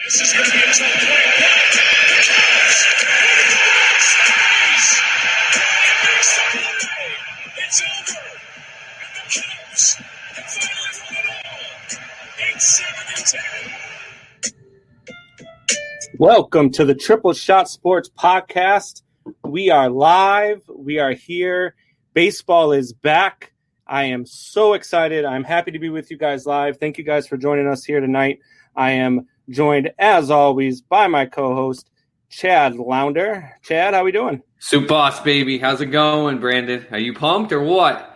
This is going to be a tough play. It's over. And the Cubs have finally won it all. 8-7-10. Welcome to the Triple Shot Sports Podcast. We are live. We are here. Baseball is back. I am so excited. I'm happy to be with you guys live. Thank you guys for joining us here tonight. I am joined, as always, by my co-host, Chad Lounder. Chad, how we doing? Soup Boss, baby. How's it going, Brandon? Are you pumped or what?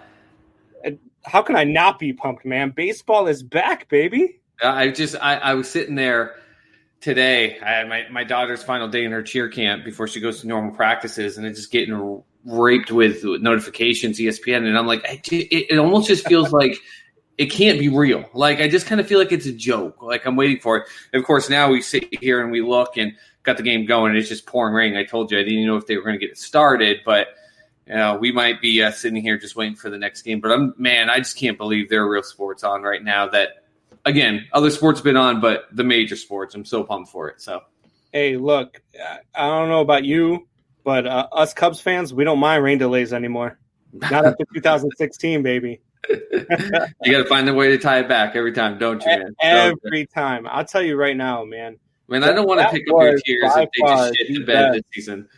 How can I not be pumped, man? Baseball is back, baby. I was sitting there today. I had my daughter's final day in her cheer camp before she goes to normal practices, and it's just getting raped with notifications, ESPN, and I'm like, it almost just feels like it can't be real. Like, I just kind of feel like it's a joke. Like, I'm waiting for it. And of course, now we sit here and we look and got the game going, and it's just pouring rain. I told you I didn't know if they were going to get it started, but we might be sitting here just waiting for the next game. But I just can't believe there are real sports on right now that, again, other sports have been on, but the major sports, I'm so pumped for it. So, hey, look, I don't know about you, but us Cubs fans, we don't mind rain delays anymore. Not after 2016, baby. You got to find a way to tie it back every time, don't you, man? Every time. I'll tell you right now, man. Man, I don't want to pick up your tears if they just shit the bed this season.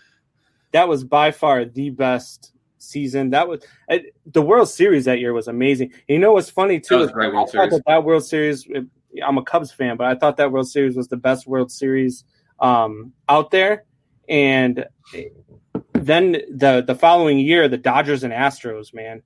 That was by far the best season. That was the World Series that year was amazing. And you know what's funny too? That was a great World Series. That World Series. I'm a Cubs fan, but I thought that World Series was the best World Series out there. And then the following year, the Dodgers and Astros, man,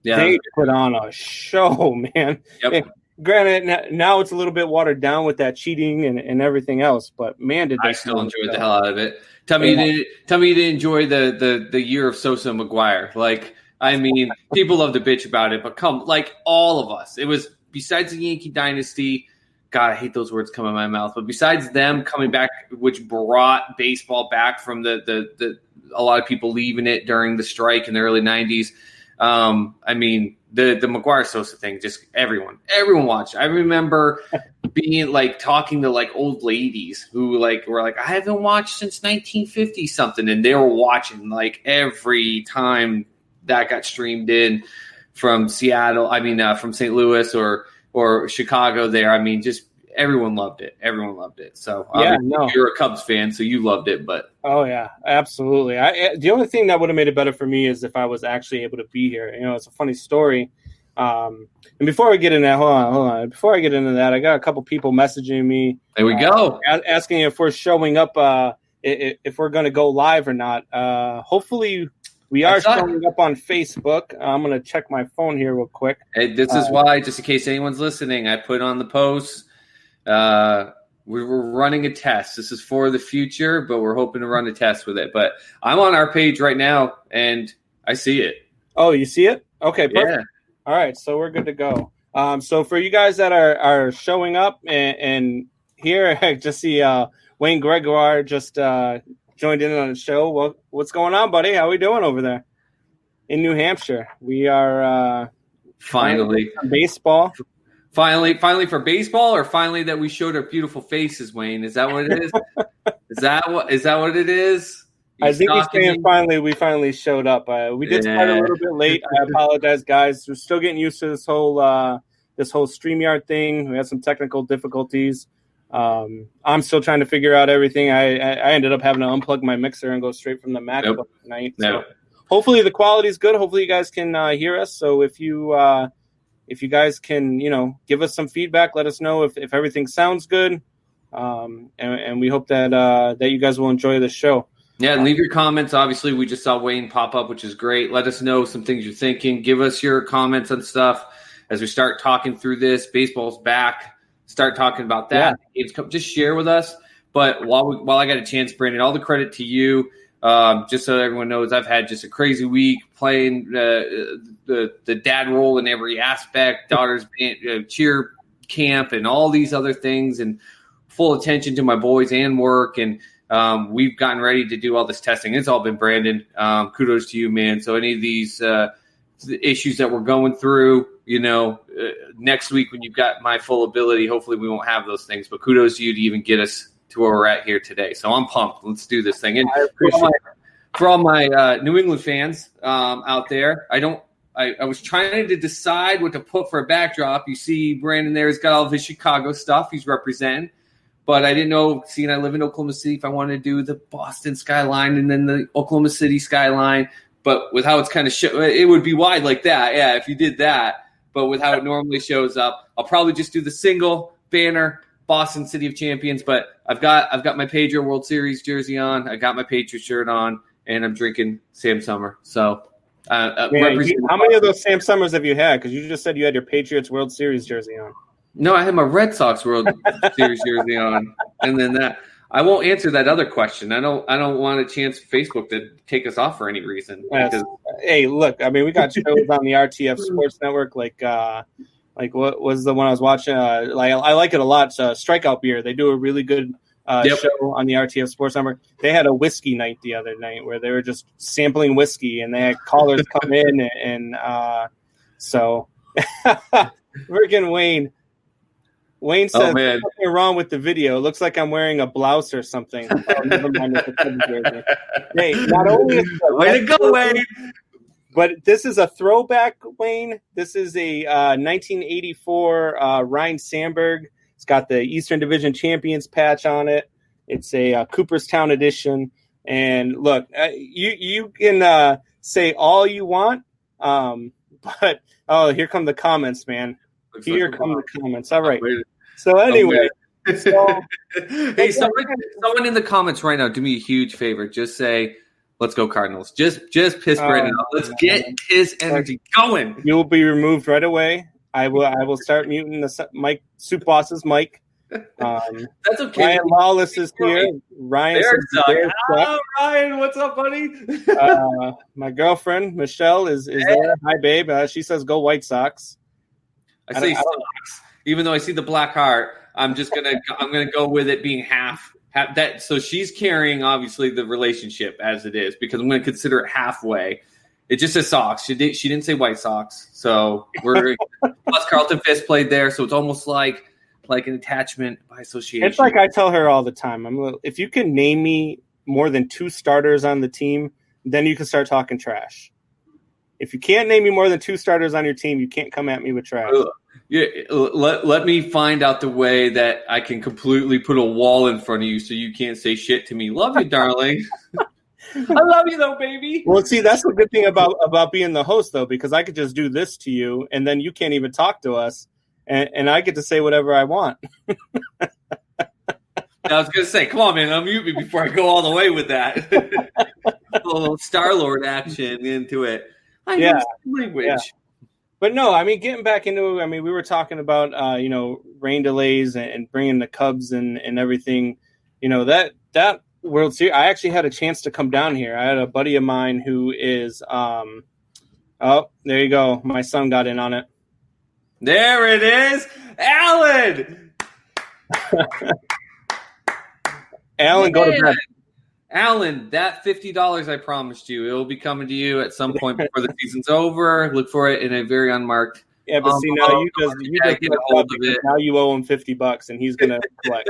they put on a show, man. Yep. And granted, now it's a little bit watered down with that cheating and everything else, but man, did they I still enjoyed the hell out of it. Tell me you didn't enjoy the year of Sosa and McGuire. Like, I mean, people love to bitch about it, but like all of us, it was besides the Yankee dynasty. God, I hate those words coming out of my mouth. But besides them coming back, which brought baseball back from the a lot of people leaving it during the strike in the early 90s. I mean, the McGuire Sosa thing, just everyone watched. I remember being like talking to like old ladies who like were like, I haven't watched since 1950 something, and they were watching like every time that got streamed in from Seattle. I mean, from St. Louis or Chicago there. I mean, just everyone loved it. Everyone loved it. So you're a Cubs fan, so you loved it. But oh yeah, absolutely. The only thing that would have made it better for me is if I was actually able to be here. You know, it's a funny story. And before I get into that, hold on. Before I get into that, I got a couple people messaging me. There we go. Asking if we're showing up, if we're going to go live or not. Hopefully we are showing up on Facebook. I'm going to check my phone here real quick. Hey, this is why, just in case anyone's listening, I put on the post. We were running a test. This is for the future, but we're hoping to run a test with it. But I'm on our page right now, and I see it. Oh, you see it? Okay, perfect. Yeah. All right, so we're good to go. So for you guys that are showing up and here, I just see Wayne Gregoire just joined in on the show. Well, what's going on, buddy? How we doing over there in New Hampshire? We are finally baseball. Finally for baseball, or finally that we showed our beautiful faces, Wayne? Is that what it is? Is that what it is? I think he's saying finally we finally showed up. We did start a little bit late. I apologize, guys. We're still getting used to this whole StreamYard thing. We had some technical difficulties. I'm still trying to figure out everything. I ended up having to unplug my mixer and go straight from the MacBook tonight. So hopefully the quality is good. Hopefully you guys can hear us. So if you guys can, give us some feedback, let us know if everything sounds good. And we hope that you guys will enjoy the show. Yeah, and leave your comments. Obviously, we just saw Wayne pop up, which is great. Let us know some things you're thinking. Give us your comments on stuff as we start talking through this. Baseball's back. Start talking about that. Yeah. Just share with us. But while I got a chance, Brandon, all the credit to you. Just so everyone knows, I've had just a crazy week playing the dad role in every aspect, daughter's band, cheer camp, and all these other things, and full attention to my boys and work. And we've gotten ready to do all this testing. It's all been Brandon. Kudos to you, man. So any of these issues that we're going through, next week when you've got my full ability, hopefully we won't have those things. But kudos to you to even get us to where we're at here today. So I'm pumped. Let's do this thing. And I appreciate it. for all my New England fans out there, I was trying to decide what to put for a backdrop. You see Brandon there has got all of his Chicago stuff he's representing. But I didn't know, seeing I live in Oklahoma City, if I wanted to do the Boston skyline and then the Oklahoma City skyline. But with how it's kind of it would be wide like that. Yeah, if you did that. But with how it normally shows up, I'll probably just do the single banner Boston City of Champions. But I've got my Patriot World Series jersey on. I got my Patriot shirt on, and I'm drinking Sam Summer. So how many of those Sam Summers have you had? Because you just said you had your Patriots World Series jersey on. No, I had my Red Sox World Series jersey on, and then that. I won't answer that other question. I don't want a chance for Facebook to take us off for any reason. Yes. Hey, look, I mean, we got shows on the RTF Sports Network, like what was the one I was watching? I like it a lot. Strikeout Beer. They do a really good show on the RTF Sports Network. They had a whiskey night the other night where they were just sampling whiskey, and they had callers come in, and so freaking Wayne. Wayne says, "There's something wrong with the video. It looks like I'm wearing a blouse or something." Oh, never mind. Hey, not only is way to go, Wayne, but this is a throwback, Wayne. This is a 1984 Ryan Sandberg. It's got the Eastern Division Champions patch on it. It's a Cooperstown edition. And look, you can say all you want, but here come the comments, man. Here come the comments. All right. So anyway, hey, someone in the comments right now, do me a huge favor. Just say, "Let's go Cardinals." Just piss Brandon off. Let's get his energy going. You will be removed right away. I will start muting the Mike Soup Boss's mic. That's okay. Ryan Lawless is here. Ryan, Ryan, what's up, buddy? My girlfriend Michelle is there. Hi, babe. She says, "Go White Sox." I say Sox, even though I see the black heart. I'm gonna go with it being half that. So she's carrying obviously the relationship as it is because I'm gonna consider it halfway. It just says Sox. She didn't say White Sox. So we're plus Carlton Fisk played there, so it's almost like an attachment by association. It's like I tell her all the time. If you can name me more than 2 starters on the team, then you can start talking trash. If you can't name me more than 2 starters on your team, you can't come at me with trash. Yeah, let me find out the way that I can completely put a wall in front of you so you can't say shit to me. Love you, darling. I love you, though, baby. Well, see, that's the good thing about being the host, though, because I could just do this to you, and then you can't even talk to us, and I get to say whatever I want. I was going to say, come on, man, unmute me before I go all the way with that. A little Star-Lord action into it. I know language. Yeah. But no, I mean, getting back into it, I mean, we were talking about, rain delays and bringing the Cubs and everything. You know, that World Series, I actually had a chance to come down here. I had a buddy of mine who is, there you go. My son got in on it. There it is. Alan! Alan, go to bed. Alan, that $50 I promised you, it will be coming to you at some point before the season's over. Look for it in a very unmarked. Yeah, but see, now you just get a hold of it. Now you owe him $50, and he's gonna collect.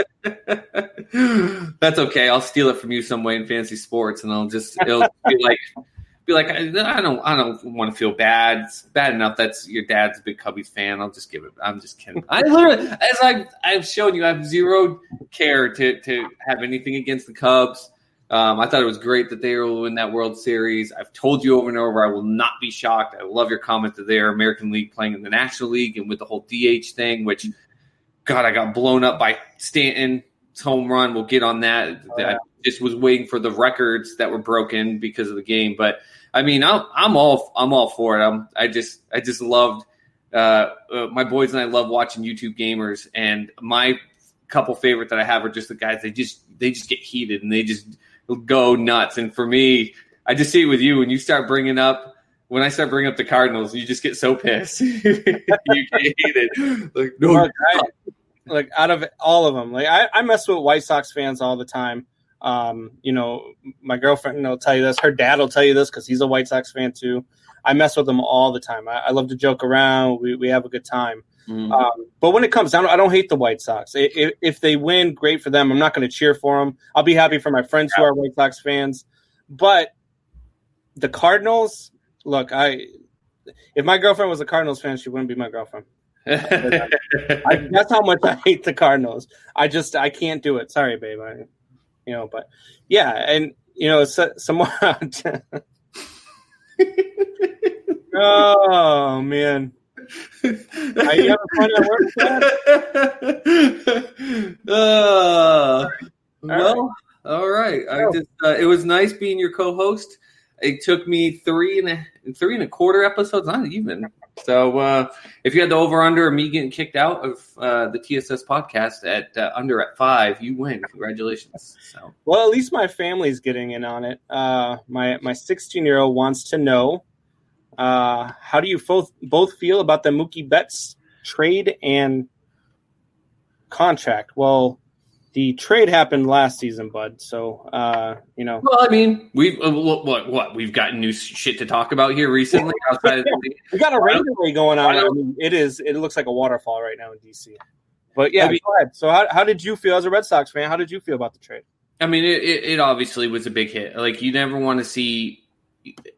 That's okay. I'll steal it from you some way in fantasy sports, and it'll be like I don't want to feel bad. It's bad enough that's your dad's a big Cubbies fan. I'll just give it. I'm just kidding. I literally, as I've shown you, I have zero care to have anything against the Cubs. I thought it was great that they will win that World Series. I've told you over and over, I will not be shocked. I love your comment that they are American League playing in the National League and with the whole DH thing, which, God, I got blown up by Stanton's home run. We'll get on that. I just was waiting for the records that were broken because of the game. But, I mean, I'm all for it. I just loved my boys and I love watching YouTube gamers. And my couple favorite that I have are just the guys, they just get heated and they just – go nuts. And for me, I just see it with you when I start bringing up the Cardinals, you just get so pissed. You get heated. Like, no, like out of all of them, like I mess with White Sox fans all the time. My girlfriend will tell you this. Her dad will tell you this because he's a White Sox fan too. I mess with them all the time. I love to joke around. We have a good time. But when it comes down, I don't hate the White Sox. If they win, great for them. I'm not going to cheer for them. I'll be happy for my friends who are White Sox fans. But the Cardinals, look, if my girlfriend was a Cardinals fan, she wouldn't be my girlfriend. That's how much I hate the Cardinals. I can't do it. Sorry, babe. But yeah, and some. Oh man. Are you having fun at work, Dad? Well, all right. It was nice being your co-host. It took me three and a quarter episodes, not even. So if you had the over/under of me getting kicked out of the TSS podcast at 5, you win. Congratulations. So. Well, at least my family's getting in on it. My 16-year-old wants to know, how do you both feel about the Mookie Betts trade and contract? Well, the trade happened last season, bud. So, Well, I mean, we've gotten new shit to talk about here recently. Outside of we got a rain delay going on. I mean, it looks like a waterfall right now in DC. But yeah, go ahead. So, how did you feel as a Red Sox fan? How did you feel about the trade? I mean, it obviously was a big hit. Like, you never want to see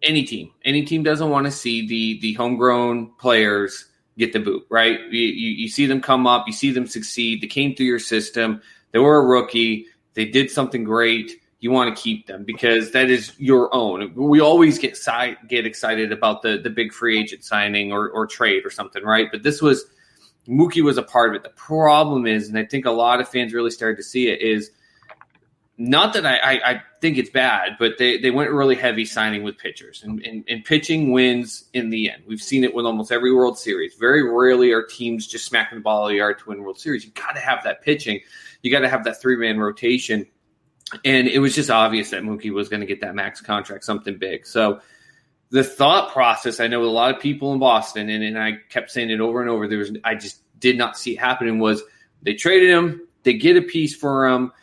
any team doesn't want to see the homegrown players get the boot, right? You see them come up, you see them succeed. They came through your system. They were a rookie. They did something great. You want to keep them because that is your own. We always get excited about the big free agent signing or trade or something, right? But Mookie was a part of it. The problem is, and I think a lot of fans really started to see it, is not that I think it's bad, but they went really heavy signing with pitchers. And pitching wins in the end. We've seen it with almost every World Series. Very rarely are teams just smacking the ball out of the yard to win World Series. You got to have that pitching. You got to have that 3-man rotation. And it was just obvious that Mookie was going to get that max contract, something big. So the thought process, I know a lot of people in Boston, and I kept saying it over and over, I just did not see it happening, was they traded him, they get a piece for him,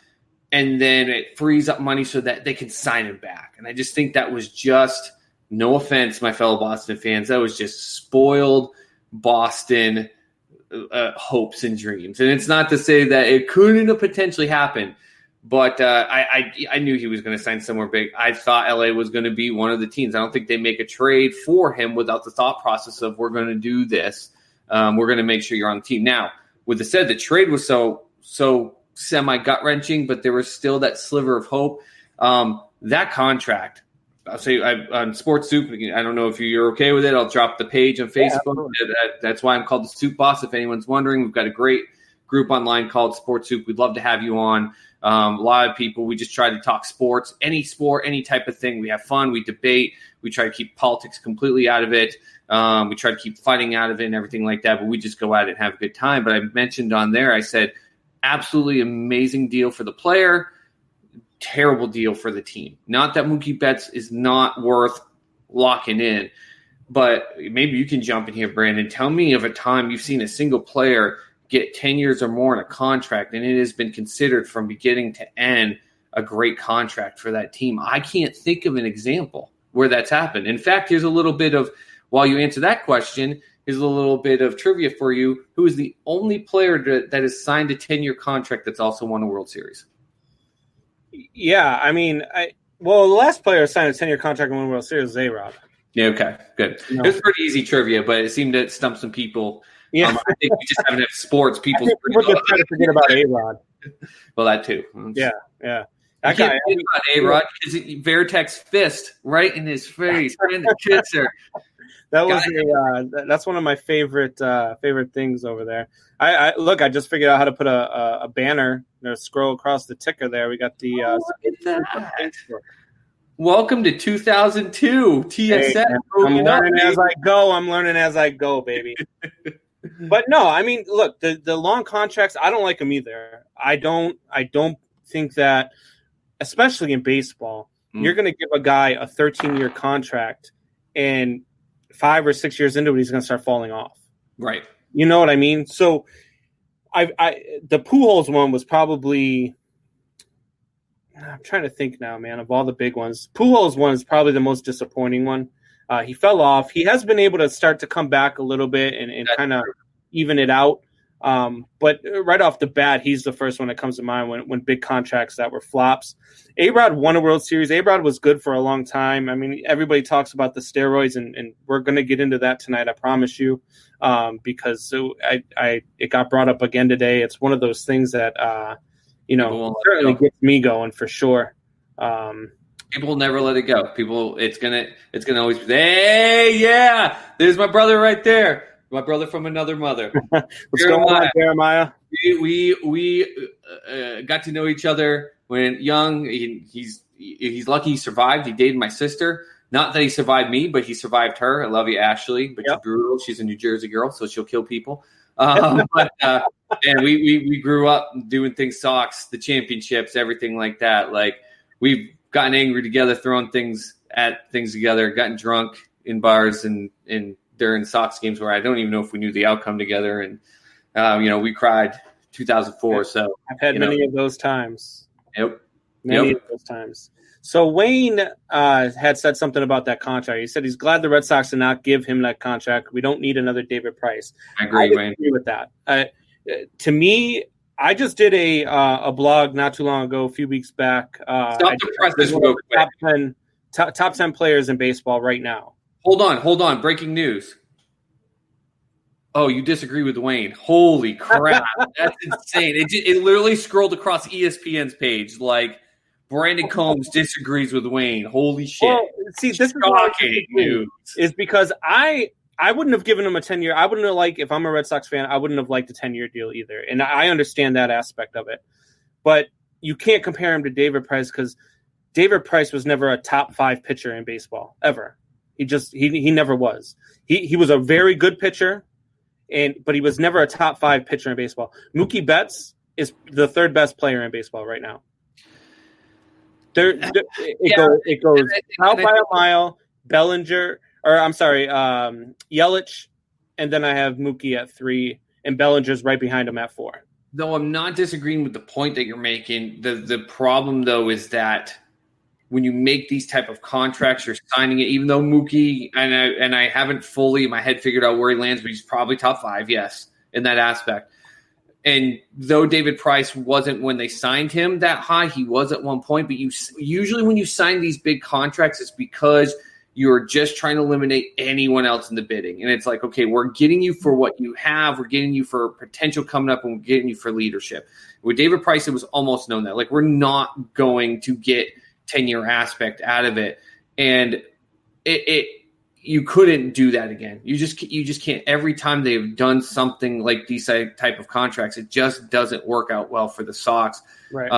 and then it frees up money so that they can sign him back. And I just think that was just, no offense, my fellow Boston fans, that was just spoiled Boston hopes and dreams. And it's not to say that it couldn't have potentially happened, but I knew he was going to sign somewhere big. I thought LA was going to be one of the teams. I don't think they make a trade for him without the thought process of, we're going to do this. We're going to make sure you're on the team. Now, with the said, the trade was so semi gut wrenching, but there was still that sliver of hope. That contract, I'll say on Sports Soup, I don't know if you're okay with it. I'll drop the page on Facebook. That's why I'm called the Soup Boss. If anyone's wondering, we've got a great group online called Sports Soup. We'd love to have you on. A lot of people, we just try to talk sports, any sport, any type of thing. We have fun. We debate. We try to keep politics completely out of it. We try to keep fighting out of it and everything like that. But we just go at it and have a good time. But I mentioned on there, I said, absolutely amazing deal for the player. Terrible deal for the team. Not that Mookie Betts is not worth locking in, but maybe you can jump in here, Brandon. Tell me of a time you've seen a single player get 10 years or more in a contract, and it has been considered from beginning to end a great contract for that team. I can't think of an example where that's happened. In fact, here's a little bit of, while you answer that question, here's a little bit of trivia for you. Who is the only player that has signed a 10-year contract that's also won a World Series? Yeah, I mean, the last player signed a 10-year contract and won a World Series was A-Rod. Yeah, okay, good. No. It was pretty easy trivia, but it seemed to stump some people. Yeah. I think we just haven't had sports. People just try to forget about A-Rod. Well, that too. Yeah. I can't forget about A-Rod because Veritek's fist right in his face, right in the kisser. That was that's one of my favorite things over there. I just figured out how to put a banner, scroll across the ticker there. We got the look at that. Welcome to 2002 TSS. Hey, I'm learning as I go, baby. But no, I mean, look, the long contracts, I don't like them either. I don't think that, especially in baseball, you're going to give a guy a 13-year contract and 5 or 6 years into it, he's going to start falling off. Right. You know what I mean? So the Pujols one was probably, I'm trying to think now, man, of all the big ones. Pujols one is probably the most disappointing one. He fell off. He has been able to start to come back a little bit and kind of even it out. But right off the bat, he's the first one that comes to mind when big contracts that were flops. A-Rod won a World Series. A-Rod was good for a long time. I mean, everybody talks about the steroids, and we're going to get into that tonight, I promise you, because it got brought up again today. It's one of those things that, certainly gets me going for sure. People will never let it go. It's gonna always be, hey, yeah, there's my brother right there. My brother from another mother. What's going on, Jeremiah? We got to know each other when young. He's lucky he survived. He dated my sister. Not that he survived me, but he survived her. I love you, Ashley, but She's brutal. She's a New Jersey girl, so she'll kill people. And we grew up doing things, Sox, the championships, everything like that. Like, we've gotten angry together, thrown things together, gotten drunk in bars and during Sox games where I don't even know if we knew the outcome together. And, we cried 2004. So I've had many of those times. Yep. Many of those times. So Wayne had said something about that contract. He said he's glad the Red Sox did not give him that contract. We don't need another David Price. I agree, Wayne. Agree with that. To me, I just did a blog not too long ago, a few weeks back. Stop the press this real quick. Top 10 players in baseball right now. Hold on. Breaking news. Oh, you disagree with Wayne. Holy crap. That's insane. It literally scrolled across ESPN's page like Brandon Combs disagrees with Wayne. Holy shit. Well, see, this shocking news. Is because I wouldn't have given him a 10-year. I wouldn't have if I'm a Red Sox fan, I wouldn't have liked a 10-year deal either. And I understand that aspect of it. But you can't compare him to David Price because David Price was never a top 5 pitcher in baseball, ever. He never was. He was a very good pitcher, but he was never a top 5 pitcher in baseball. Mookie Betts is the 3rd best player in baseball right now. It goes out by a mile, Bellinger, Yelich, and then I have Mookie at 3, and Bellinger's right behind him at 4. Though I'm not disagreeing with the point that you're making. The problem, though, is that when you make these type of contracts, you're signing it, even though Mookie, and I haven't fully in my head figured out where he lands, but he's probably top 5, yes, in that aspect. And though David Price wasn't when they signed him that high, he was at one point. But usually when you sign these big contracts, it's because you're just trying to eliminate anyone else in the bidding. And it's like, okay, we're getting you for what you have. We're getting you for potential coming up, and we're getting you for leadership. With David Price, it was almost known that. Like, we're not going to get 10-year aspect out of it. And you couldn't do that again. You just can't. Every time they've done something like these type of contracts, it just doesn't work out well for the Sox. Right.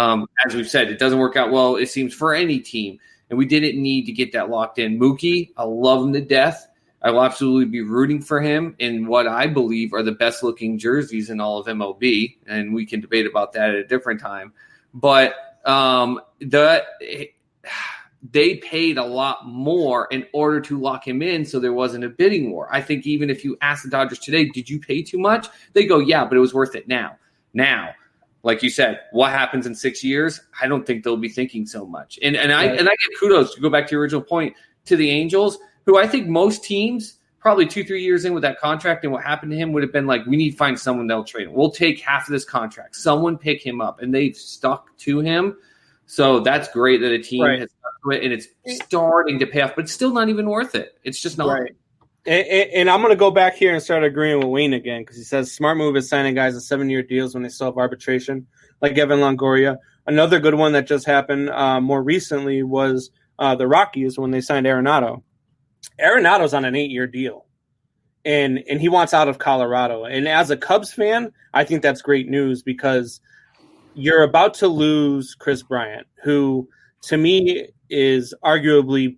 As we've said, it doesn't work out well, it seems, for any team. And we didn't need to get that locked in. Mookie, I love him to death. I will absolutely be rooting for him in what I believe are the best-looking jerseys in all of MLB. And we can debate about that at a different time. But they paid a lot more in order to lock him in, so there wasn't a bidding war. I think even if you ask the Dodgers today, did you pay too much? They go, yeah, but it was worth it now. Now, like you said, what happens in 6 years? I don't think they'll be thinking so much. And I give kudos, to go back to your original point, to the Angels, who I think most teams, probably 2-3 years in with that contract, and what happened to him would have been like, we need to find someone that'll trade him. We'll take half of this contract. Someone pick him up. And they've stuck to him. So that's great that a team has stuck to it, and it's starting to pay off, but it's still not even worth it. It's just not. Right. And I'm going to go back here and start agreeing with Wayne again, because he says smart move is signing guys to 7-year deals when they still have arbitration, like Evan Longoria. Another good one that just happened more recently was the Rockies when they signed Arenado. Arenado's on an 8-year deal, and he wants out of Colorado. And as a Cubs fan, I think that's great news, because you're about to lose Chris Bryant, who to me is arguably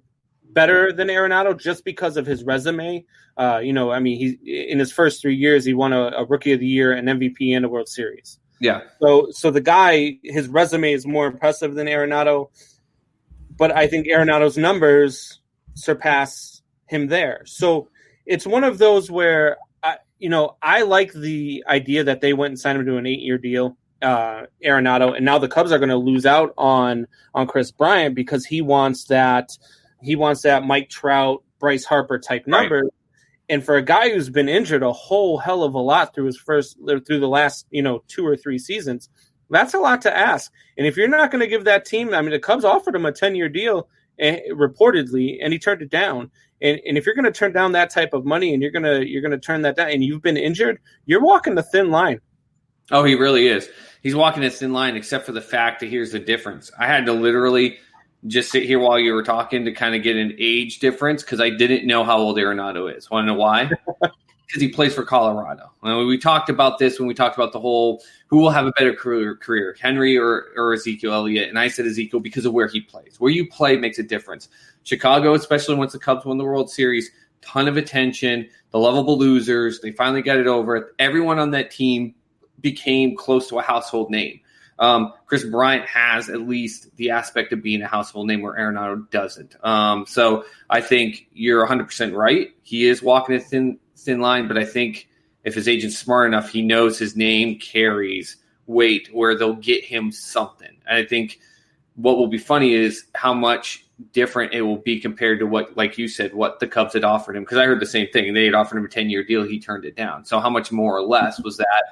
better than Arenado just because of his resume. He in his first 3 years, he won a Rookie of the Year, an MVP, and a World Series. Yeah. So the guy, his resume is more impressive than Arenado, but I think Arenado's numbers surpass him there. So it's one of those where I like the idea that they went and signed him to an 8-year deal. Arenado, and now the Cubs are going to lose out on Chris Bryant because he wants that Mike Trout, Bryce Harper type number. Right. And for a guy who's been injured a whole hell of a lot through the last 2 or 3 seasons, that's a lot to ask. And if you're not going to give that team, I mean, the Cubs offered him a 10-year deal reportedly, and he turned it down. And if you're going to turn down that type of money, and you're going to turn that down, and you've been injured, you're walking the thin line. Oh, he really is. He's walking a thin line, except for the fact that here's the difference. I had to literally just sit here while you were talking to kind of get an age difference because I didn't know how old Arenado is. Want to know why? Because he plays for Colorado. And we talked about this when we talked about the whole who will have a better career, Henry or Ezekiel Elliott. And I said Ezekiel because of where he plays. Where you play makes a difference. Chicago, especially once the Cubs won the World Series, ton of attention, the lovable losers. They finally got it over. Everyone on that team became close to a household name. Chris Bryant has at least the aspect of being a household name where Arenado doesn't. So I think you're 100% right. He is walking a thin line, but I think if his agent's smart enough, he knows his name carries weight where they'll get him something. And I think what will be funny is how much different it will be compared to what, like you said, what the Cubs had offered him. Because I heard the same thing. They had offered him a 10-year deal. He turned it down. So how much more or less was that?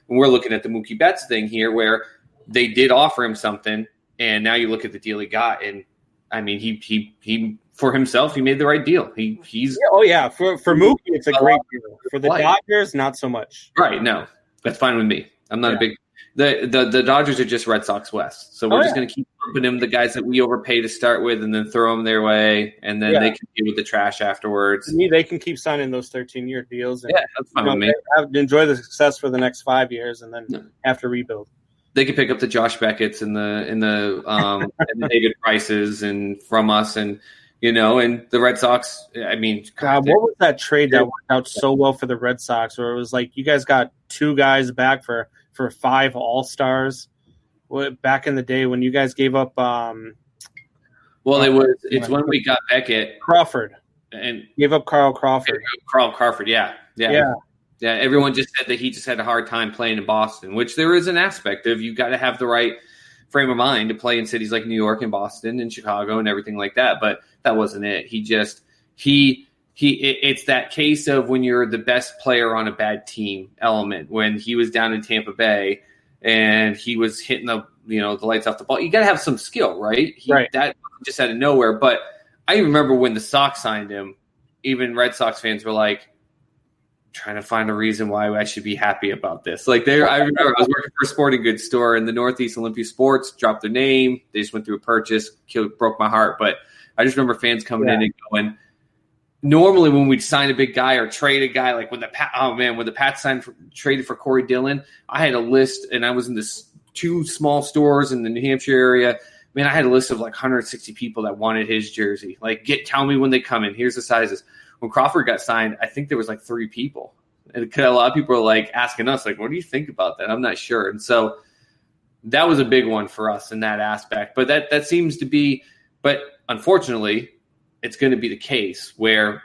And we're looking at the Mookie Betts thing here where they did offer him something, and now you look at the deal he got, and I mean, he for himself, he made the right deal. He's for Mookie, it's a great deal. For the Dodgers, not so much. Right? No, that's fine with me. I'm not a big. The Dodgers are just Red Sox West, so we're just going to keep pumping them the guys that we overpay to start with, and then throw them their way, and then they can deal with the trash afterwards. To me, they can keep signing those 13-year deals. And, that's fine with me. Enjoy the success for the next 5 years, and then have to rebuild. They could pick up the Josh Beckett's and the and the David Prices and from us, and and the Red Sox. I mean, God, what was that trade that worked out so well for the Red Sox? Where it was like you guys got 2 guys back for 5 All-Stars back in the day when you guys gave up. It's when we got Beckett Crawford and gave up Carl Crawford. Carl Crawford, yeah. Yeah, everyone just said that he just had a hard time playing in Boston, which there is an aspect of you got to have the right frame of mind to play in cities like New York and Boston and Chicago and everything like that. But that wasn't it. It's that case of when you're the best player on a bad team element. When he was down in Tampa Bay and he was hitting the lights off the ball, you got to have some skill, right? That just out of nowhere. But I remember when the Sox signed him, even Red Sox fans were like, trying to find a reason why I should be happy about this. I remember I was working for a sporting goods store in the Northeast. Olympia Sports dropped their name. They just went through a purchase, broke my heart. But I just remember fans coming in and going, normally when we'd sign a big guy or trade a guy, like when the Pats traded for Corey Dillon, I had a list, and I was in this 2 small stores in the New Hampshire area. Man, I had a list of like 160 people that wanted his jersey. Tell me when they come in. Here's the sizes. When Crawford got signed, I think there was like 3 people. And a lot of people were like asking us, like, what do you think about that? I'm not sure. And so that was a big one for us in that aspect. But that seems to be, but unfortunately, it's going to be the case where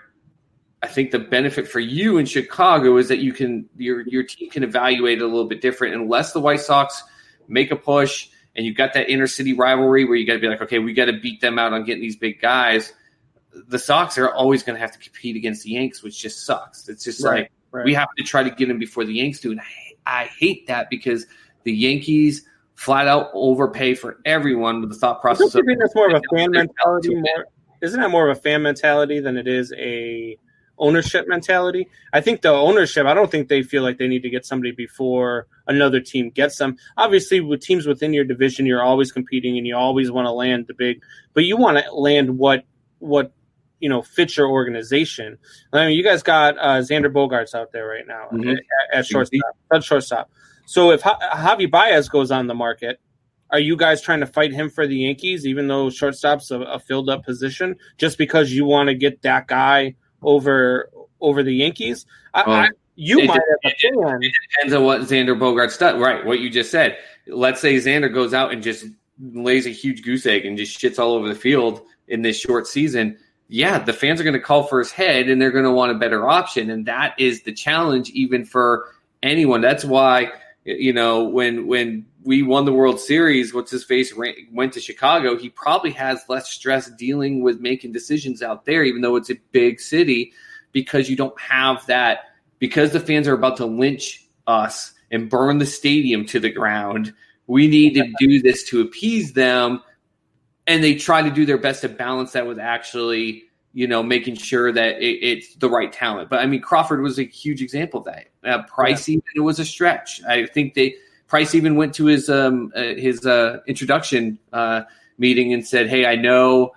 I think the benefit for you in Chicago is that you can your team can evaluate it a little bit different unless the White Sox make a push and you've got that inner city rivalry where you got to be like, okay, we got to beat them out on getting these big guys. The Sox are always going to have to compete against the Yanks, which just sucks. It's just we have to try to get them before the Yanks do. And I hate that because the Yankees flat out overpay for everyone with the thought process. Don't you think that's more of a fan mentality? Isn't that more of a fan mentality than it is a ownership mentality? I think the ownership, I don't think they feel like they need to get somebody before another team gets them. Obviously, with teams within your division, you're always competing and you always want to land the big, but you want to land what fits your organization. I mean, you guys got Xander Bogaerts out there right now at shortstop. So if Javi Baez goes on the market, are you guys trying to fight him for the Yankees, even though shortstop's a filled-up position, just because you want to get that guy over the Yankees? It depends on what Xander Bogaerts does. Right, what you just said. Let's say Xander goes out and just lays a huge goose egg and just shits all over the field in this short season. Yeah, the fans are going to call for his head, and they're going to want a better option, and that is the challenge even for anyone. That's why, when we won the World Series, what's-his-face went to Chicago, he probably has less stress dealing with making decisions out there, even though it's a big city, because you don't have that, because the fans are about to lynch us and burn the stadium to the ground. We need to do this to appease them. And they try to do their best to balance that with actually, making sure that it's the right talent. But I mean, Crawford was a huge example of that. Price, even it was a stretch. I think Price even went to his introduction meeting and said, "Hey, I know,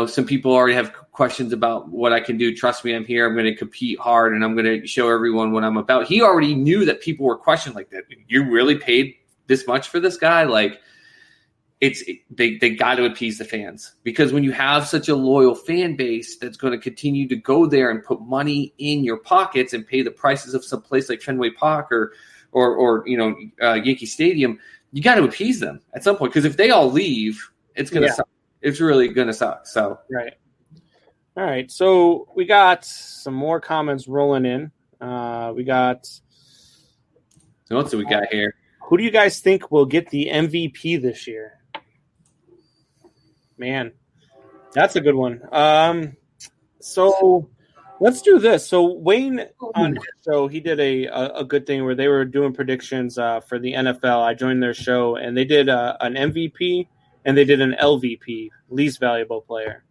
some people already have questions about what I can do. Trust me, I'm here. I'm going to compete hard, and I'm going to show everyone what I'm about." He already knew that people were questioning like that. You really paid this much for this guy? Like, they got to appease the fans, because when you have such a loyal fan base that's going to continue to go there and put money in your pockets and pay the prices of some place like Fenway Park or Yankee Stadium, you got to appease them at some point, because if they all leave, it's going to suck. It's really going to suck. So right. All right. So we got some more comments rolling in. We got. So what do we got here? Who do you guys think will get the MVP this year? Man, that's a good one. So let's do this. So Wayne on his show, he did a good thing where they were doing predictions for the NFL. I joined their show, and they did an MVP and they did an LVP, least valuable player.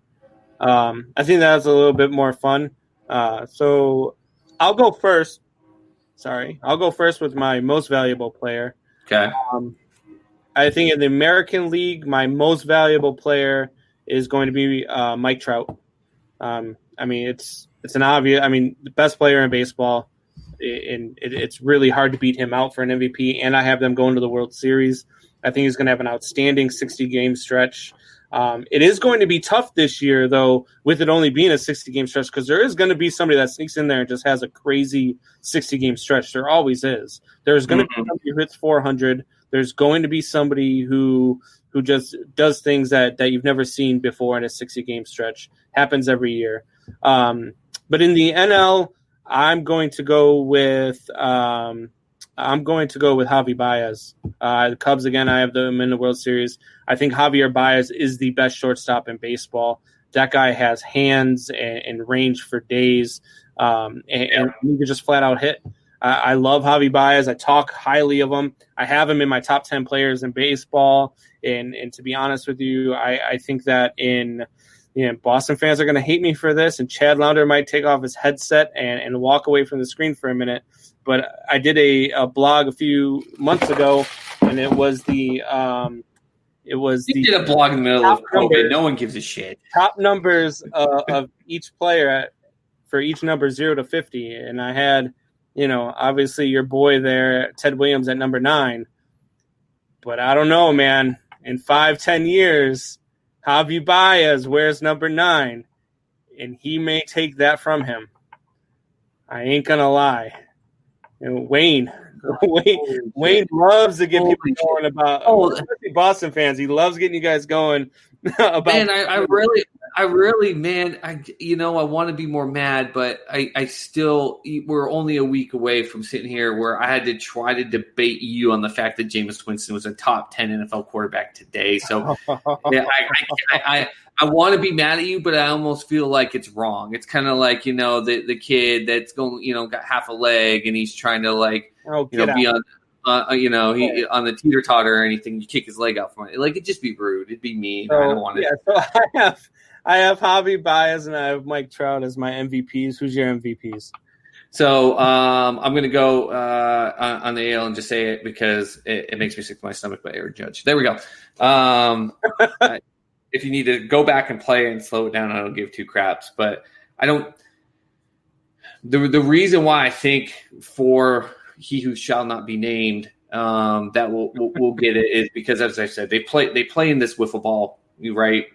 I think that was a little bit more fun. So I'll go first. I'll go first with my most valuable player. Okay. I think in the American League, my most valuable player is going to be Mike Trout. I mean, it's an obvious. I mean, the best player in baseball, and it's really hard to beat him out for an MVP. And I have them going to the World Series. I think he's going to have an outstanding 60-game stretch. It is going to be tough this year, though, with it only being a 60-game stretch, because there is going to be somebody that sneaks in there and just has a crazy 60-game stretch. There always is. There's going to be somebody who hits 400. There's going to be somebody who just does things that you've never seen before in a 60-game stretch. Happens every year. But in the NL, I'm going to go with Javi Baez. The Cubs, again, I have them in the World Series. I think Javier Baez is the best shortstop in baseball. That guy has hands and range for days, and he can just flat out hit. I love Javi Baez. I talk highly of him. I have him in my top 10 players in baseball. And to be honest with you, I think that Boston fans are going to hate me for this, and Chad Launder might take off his headset and walk away from the screen for a minute. But I did a blog a few months ago, and it was you did a blog in the middle of COVID. No one gives a shit. Top numbers of each player for each number 0 to 50, and I had, obviously your boy there, Ted Williams, at number 9. But I don't know, man. In 5-10 years, Javi Baez wears number 9, and he may take that from him. I ain't gonna lie. Wayne loves to get people going about, especially Boston fans. He loves getting you guys going about. Man, I want to be more mad, but I still, we're only a week away from sitting here where I had to try to debate you on the fact that Jameis Winston was a top 10 NFL quarterback today. So I want to be mad at you, but I almost feel like it's wrong. It's kind of like, the kid that's going, got half a leg and he's trying to be on, he on the teeter totter or anything. You kick his leg out from it. Like, it'd just be rude. It'd be mean. So, I don't want it. Yeah, so I have Javi Baez and I have Mike Trout as my MVPs. Who's your MVPs? So I'm going to go on the AL and just say it because it makes me sick to my stomach by Aaron Judge. There we go. If you need to go back and play and slow it down, I don't give two craps. But I don't. The reason why I think for he who shall not be named that we'll get it is because, as I said, they play in this wiffle ball, right?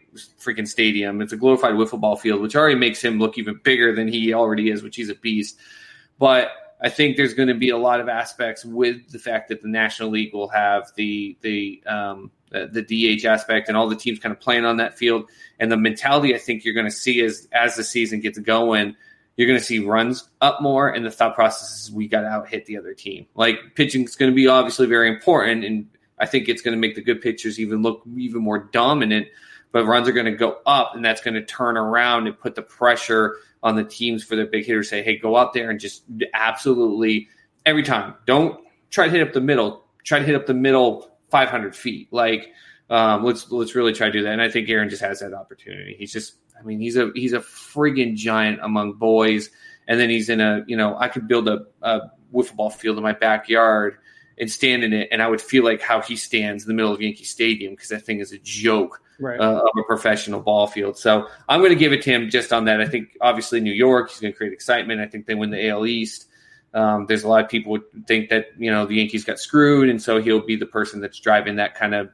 Freaking stadium. It's a glorified wiffle ball field, which already makes him look even bigger than he already is, which he's a beast. But I think there's going to be a lot of aspects with the fact that the National League will have the DH aspect and all the teams kind of playing on that field. And the mentality I think you're going to see as the season gets going, you're going to see runs up more, and the thought process is we got to out-hit the other team. Like, pitching is going to be obviously very important, and I think it's going to make the good pitchers even look even more dominant. but runs are going to go up, and that's going to turn around and put the pressure on the teams for their big hitters. Say, hey, go out there and just absolutely every time. Don't try to hit up the middle. Try to hit up the middle 500 feet. Let's really try to do that. And I think Aaron just has that opportunity. He's a friggin' giant among boys. And then he's in I could build a wiffle ball field in my backyard and stand in it, and I would feel like how he stands in the middle of Yankee Stadium, because that thing is a joke of a professional ball field. So I'm going to give it to him just on that. I think obviously New York, he's going to create excitement. I think they win the AL East. There's a lot of people would think that, the Yankees got screwed, and so he'll be the person that's driving that kind of,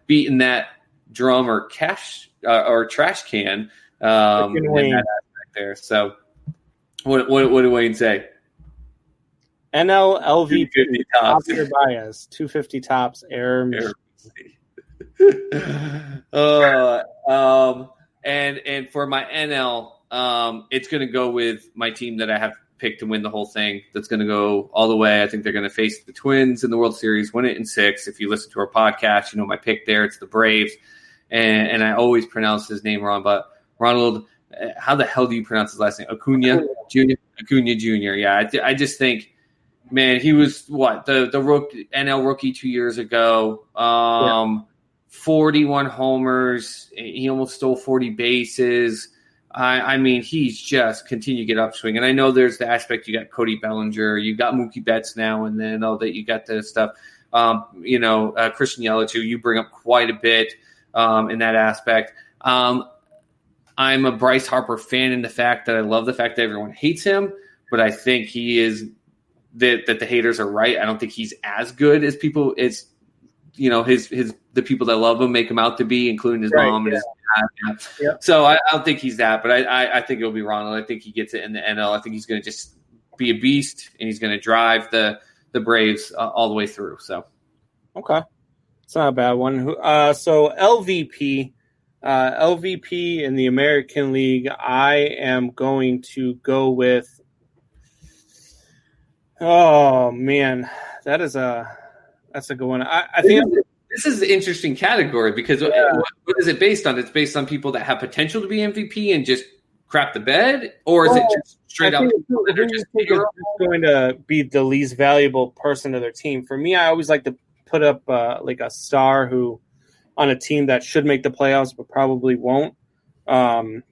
beating that drum or or trash can in that aspect there. So what did Wayne say? NL LVP Javier Baez, 250 tops, error. And for my NL, it's going to go with my team that I have picked to win the whole thing. That's going to go all the way. I think they're going to face the Twins in the World Series, win it in 6. If you listen to our podcast, my pick there. It's the Braves, and I always pronounce his name wrong. But Ronald, how the hell do you pronounce his last name? Acuna Jr. Yeah, I just think. Man, he was the NL rookie 2 years ago. 41 homers. He almost stole 40 bases. I mean, he's just continued to get upswing. And I know there's the aspect, you got Cody Bellinger, you got Mookie Betts now, and then all that, you got the stuff. Christian Yelich, who you bring up quite a bit in that aspect. I'm a Bryce Harper fan in the fact that I love the fact that everyone hates him, but I think he is that the haters are right. I don't think he's as good as people the people that love him make him out to be, including his mom and his dad. Yeah. So I don't think he's that, but I think it'll be Ronald. I think he gets it in the NL. I think he's going to just be a beast, and he's going to drive the Braves all the way through. So, okay, it's not a bad one. So LVP in the American League, I am going to go with. Oh man, that's a good one. I think this is an interesting category because what is it based on? It's based on people that have potential to be MVP and just crap the bed, or is it just straight up that are just going to be the least valuable person to their team? For me, I always like to put up like a star who on a team that should make the playoffs but probably won't. Or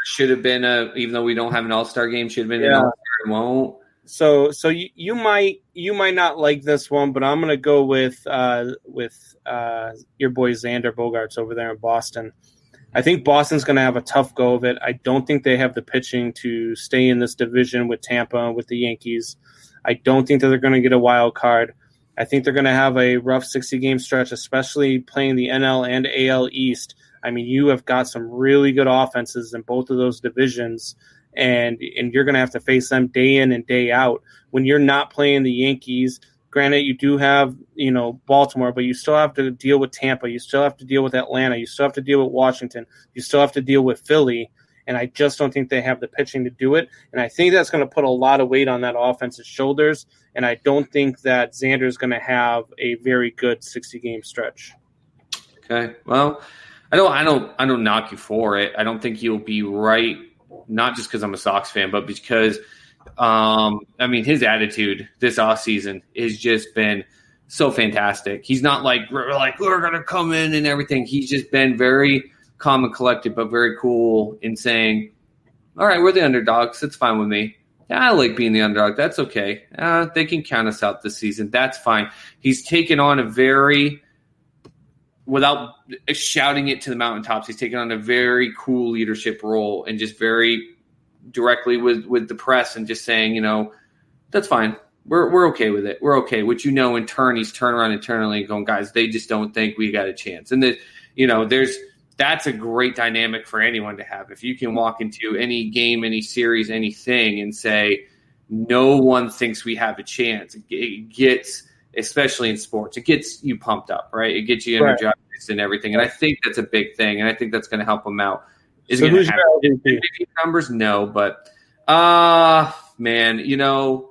should have been even though we don't have an All-Star game, should have been an All-Star and won't. So you might not like this one, but I'm gonna go with your boy Xander Bogaerts over there in Boston. I think Boston's gonna have a tough go of it. I don't think they have the pitching to stay in this division with Tampa, with the Yankees. I don't think that they're gonna get a wild card. I think they're gonna have a rough 60-game stretch, especially playing the NL and AL East. I mean, you have got some really good offenses in both of those divisions. And you're going to have to face them day in and day out. When you're not playing the Yankees, granted, you do have, Baltimore, but you still have to deal with Tampa. You still have to deal with Atlanta. You still have to deal with Washington. You still have to deal with Philly. And I just don't think they have the pitching to do it. And I think that's going to put a lot of weight on that offense's shoulders. And I don't think that Xander is going to have a very good 60-game stretch. Okay. Well, I don't knock you for it. I don't think you'll be right. Not just because I'm a Sox fan, but because, his attitude this offseason has just been so fantastic. He's not like, we're going to come in and everything. He's just been very calm and collected, but very cool in saying, all right, we're the underdogs. That's fine with me. I like being the underdog. That's okay. They can count us out this season. That's fine. He's taken on without shouting it to the mountaintops, he's taken on a very cool leadership role and just very directly with the press and just saying, that's fine. We're okay with it. We're okay. Which, in turn, he's turned around internally and going, guys, they just don't think we got a chance. And that's a great dynamic for anyone to have. If you can walk into any game, any series, anything and say, no one thinks we have a chance. It gets, especially in sports, it gets you pumped up, right? It gets you energized and everything. And I think that's a big thing. And I think that's going to help him out. Is it going to have MVP numbers? No, but I'm going to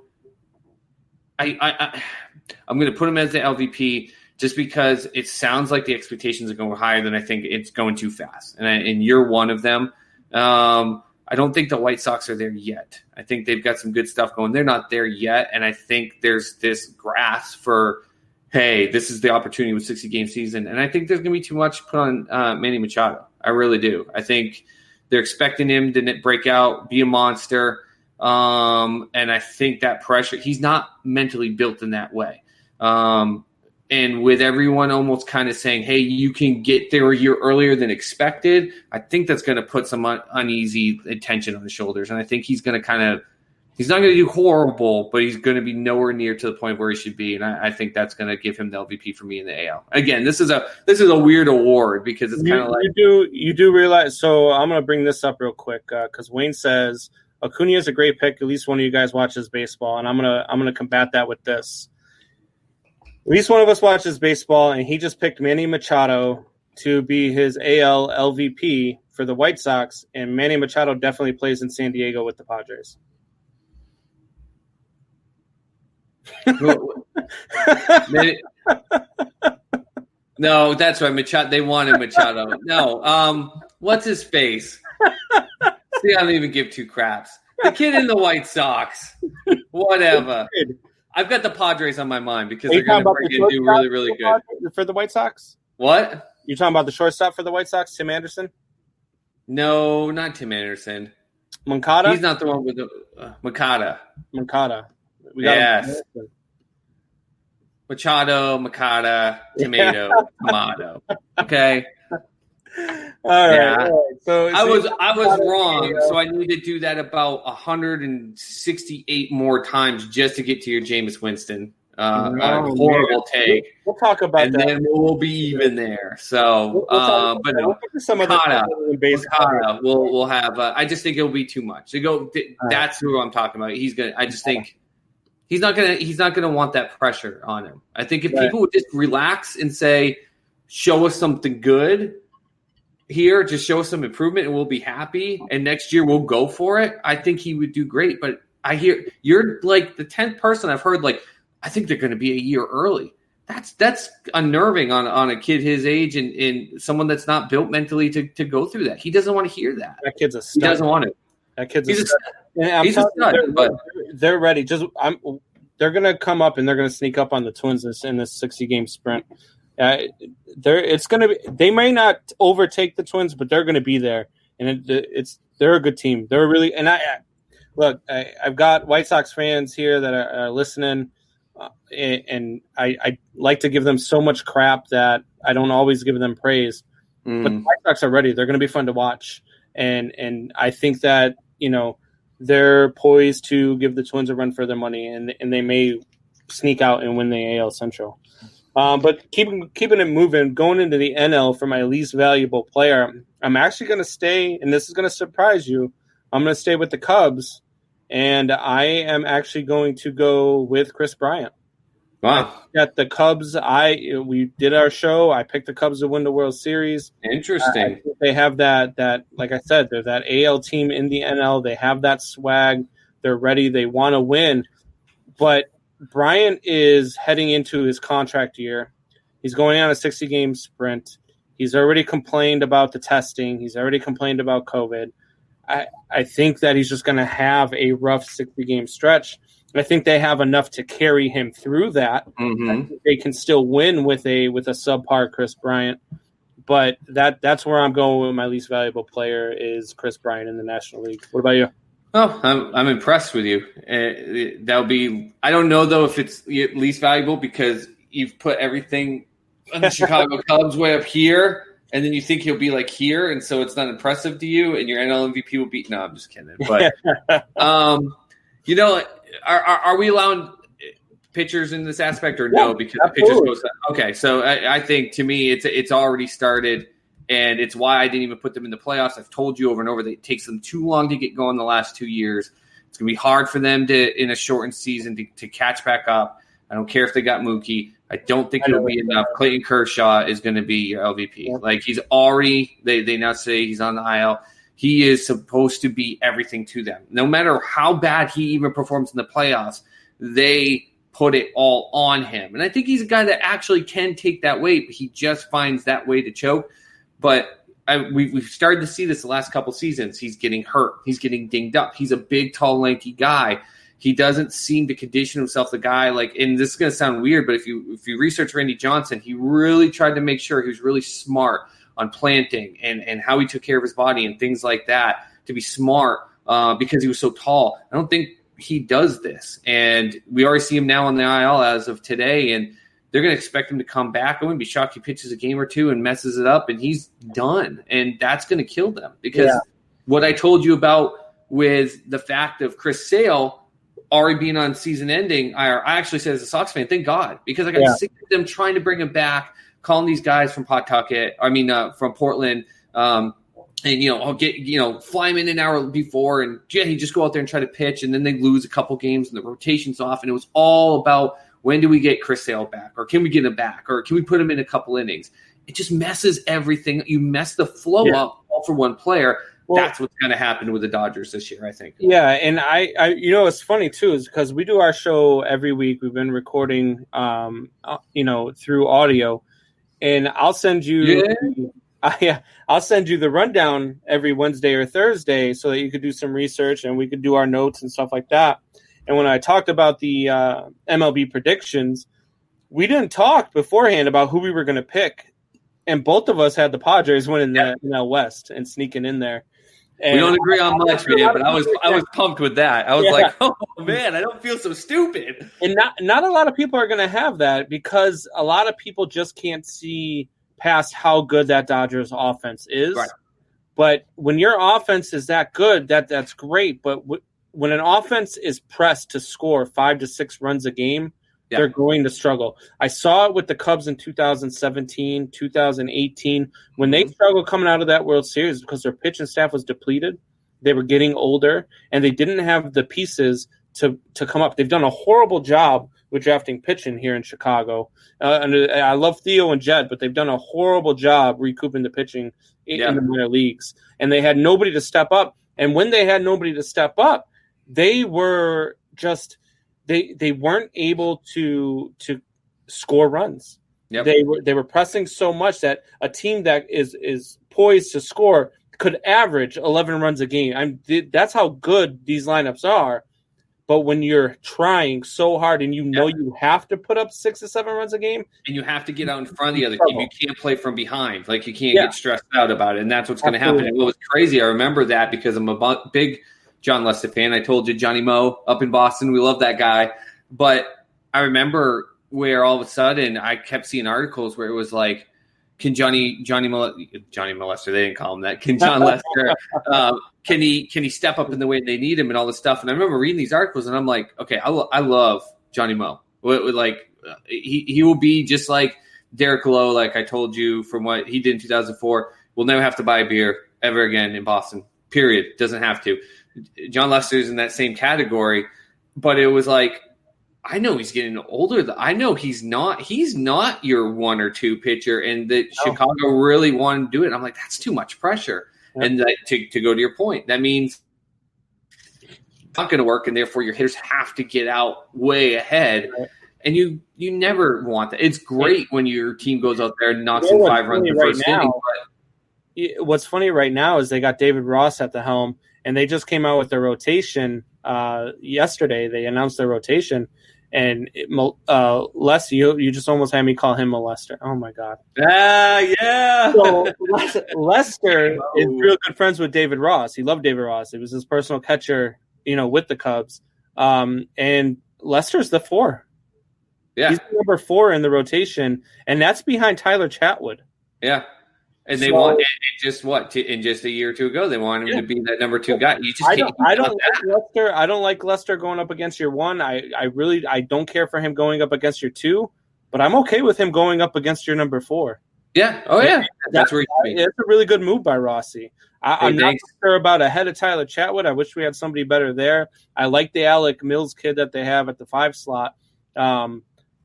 put him as the LVP just because it sounds like the expectations are going higher than I think it's going too fast. And you're one of them. I don't think the White Sox are there yet. I think they've got some good stuff going. They're not there yet. And I think there's this grasp for, hey, this is the opportunity with 60-game season. And I think there's going to be too much put on Manny Machado. I really do. I think they're expecting him to break out, be a monster. And I think that pressure, he's not mentally built in that way. And with everyone almost kind of saying, hey, you can get there a year earlier than expected, I think that's going to put some uneasy tension on his shoulders. And I think he's going to he's not going to do horrible, but he's going to be nowhere near to the point where he should be. And I think that's going to give him the LVP for me in the AL. Again, this is a weird award because it's kind of like you do realize. So I'm going to bring this up real quick because Wayne says Acuna is a great pick. At least one of you guys watches baseball, and I'm gonna combat that with this. At least one of us watches baseball, and he just picked Manny Machado to be his AL LVP for the White Sox, and Manny Machado definitely plays in San Diego with the Padres. No, that's right. Machado. They wanted Machado. No, what's his face? See, I don't even give two craps. The kid in the White Sox. Whatever. I've got the Padres on my mind because they're going to do really, really good. For the White Sox? What? You're talking about the shortstop for the White Sox, Tim Anderson? No, not Tim Anderson. Moncada? He's not the one with the Moncada. Moncada. Yes. Machado, Moncada, Tomato, Tomato. Okay. All right. Yeah. All right. So I was wrong. So I need to do that about 168 more times just to get to your Jameis Winston. Horrible take. We'll talk about and that. And then we'll be even there. So, but no, Moncada, we'll have. I just think it'll be too much. That's who I'm talking about. He's gonna. I just think he's not gonna want that pressure on him. I think if people would just relax and say, "Show us something good." Here, just show us some improvement and we'll be happy. And next year we'll go for it. I think he would do great. But I hear you're like the 10th person I've heard, like, I think they're going to be a year early. That's unnerving on a kid his age and someone that's not built mentally to go through that. He doesn't want to hear that. That kid's a stud. He doesn't want it. That kid's a stud. He's a stud, but they're ready. They're going to come up and they're going to sneak up on the Twins in this 60-game sprint. They may not overtake the Twins, but they're going to be there, and they're a good team. They're really I've got White Sox fans here that are listening, and I like to give them so much crap that I don't always give them praise. But the White Sox are ready. They're going to be fun to watch, and I think that they're poised to give the Twins a run for their money, and they may sneak out and win the AL Central. But keeping it moving, going into the NL for my least valuable player, I'm actually going to stay, and this is going to surprise you, I'm going to stay with the Cubs, and I am actually going to go with Chris Bryant. Wow. At the Cubs, we did our show. I picked the Cubs to win the World Series. Interesting. They have that, like I said, they're that AL team in the NL. They have that swag. They're ready. They want to win. But Bryant is heading into his contract year. He's going on a 60-game sprint. He's already complained about the testing. He's already complained about COVID. I think that he's just going to have a rough 60-game stretch. I think they have enough to carry him through that. Mm-hmm. I think they can still win with a subpar Chris Bryant. But that's where I'm going with my least valuable player is Chris Bryant in the National League. What about you? Oh, I'm impressed with you. That'll be. I don't know though if it's least valuable because you've put everything on the Chicago Cubs way up here, and then you think he'll be like here, and so it's not impressive to you, and your NL MVP will be. No, I'm just kidding. But are we allowing pitchers in this aspect or no? Because the pitchers goes. Okay, so I think to me it's already started. And it's why I didn't even put them in the playoffs. I've told you over and over that it takes them too long to get going the last 2 years. It's going to be hard for them in a shortened season to catch back up. I don't care if they got Mookie. I don't think it'll be enough. Clayton Kershaw is going to be your LVP. Yeah. Like he's already they now say he's on the IL. He is supposed to be everything to them. No matter how bad he even performs in the playoffs, they put it all on him. And I think he's a guy that actually can take that weight, but he just finds that way to choke. But we've started to see this the last couple seasons. He's getting hurt. He's getting dinged up. He's a big, tall, lanky guy. He doesn't seem to condition himself. The guy, like, and this is going to sound weird, but if you research Randy Johnson, he really tried to make sure he was really smart on planting and how he took care of his body and things like that to be smart because he was so tall. I don't think he does this. And we already see him now on the IL as of today, and they're going to expect him to come back. I wouldn't be shocked if he pitches a game or two and messes it up, and he's done. And that's going to kill them because what I told you about with the fact of Chris Sale already being on season ending, I actually said as a Sox fan, thank God, because I got sick of them trying to bring him back, calling these guys from Pawtucket, from Portland, and, I'll get, fly him in an hour before, and he just go out there and try to pitch, and then they lose a couple games, and the rotation's off, and it was all about when do we get Chris Sale back, or can we get him back, or can we put him in a couple innings? It just messes everything. You mess the flow up all for one player. Well, that's what's going to happen with the Dodgers this year, I think. Yeah, and I it's funny too, is because we do our show every week. We've been recording, through audio, and I'll send you, I'll send you the rundown every Wednesday or Thursday so that you could do some research and we could do our notes and stuff like that. And when I talked about the MLB predictions, we didn't talk beforehand about who we were going to pick, and both of us had the Padres winning the NL West and sneaking in there. And we don't agree on much, but I was pumped with that. I was like, oh man, I don't feel so stupid. And not a lot of people are going to have that because a lot of people just can't see past how good that Dodgers offense is. Right. But when your offense is that good, that's great. But when an offense is pressed to score 5 to 6 runs a game, they're going to struggle. I saw it with the Cubs in 2017, 2018, when they struggled coming out of that World Series because their pitching staff was depleted. They were getting older, and they didn't have the pieces to come up. They've done a horrible job with drafting pitching here in Chicago. And I love Theo and Jed, but they've done a horrible job recouping the pitching in the minor leagues. And they had nobody to step up. And when they had nobody to step up, they were just they weren't able to score runs. Yep. They were pressing so much that a team that is poised to score could average 11 runs a game. That's how good these lineups are. But when you're trying so hard and you have to put up 6 to 7 runs a game, and you have to get out in front of the other team, you can't play from behind. Like you can't get stressed out about it, and that's what's going to happen. And what was crazy, I remember that because I'm a big John Lester fan. I told you, Johnny Moe up in Boston, we love that guy. But I remember where all of a sudden I kept seeing articles where it was like, can Johnny Molester, they didn't call him that. Can John Lester, can he step up in the way they need him and all this stuff? And I remember reading these articles and I'm like, okay, I love Johnny Moe. He will be just like Derek Lowe, like I told you from what he did in 2004. We'll never have to buy a beer ever again in Boston, period. Doesn't have to. John Lester is in that same category, but it was like, I know he's getting older. I know he's not your 1 or 2 pitcher, and that Chicago really wanted to do it. And I'm like, that's too much pressure. Yeah. And to go to your point, that means it's not going to work, and therefore your hitters have to get out way ahead. Right. And you never want that. It's great when your team goes out there and knocks in 5 runs the first inning. But what's funny right now is they got David Ross at the helm, and they just came out with their rotation yesterday. They announced their rotation. And Les, you just almost had me call him Molester. Oh, my God. Yeah. So Lester is real good friends with David Ross. He loved David Ross. He was his personal catcher, with the Cubs. And Lester's the 4. Yeah. He's the number 4 in the rotation, and that's behind Tyler Chatwood. Yeah. And they want in just a year or two ago, they want him to be that number 2 guy. You just I don't like Lester. I don't like Lester going up against your 1. I don't care for him going up against your 2, but I'm okay with him going up against your number 4. Yeah. Oh yeah. That's where it's a really good move by Rossi. I'm not sure about ahead of Tyler Chatwood. I wish we had somebody better there. I like the Alec Mills kid that they have at the 5 slot.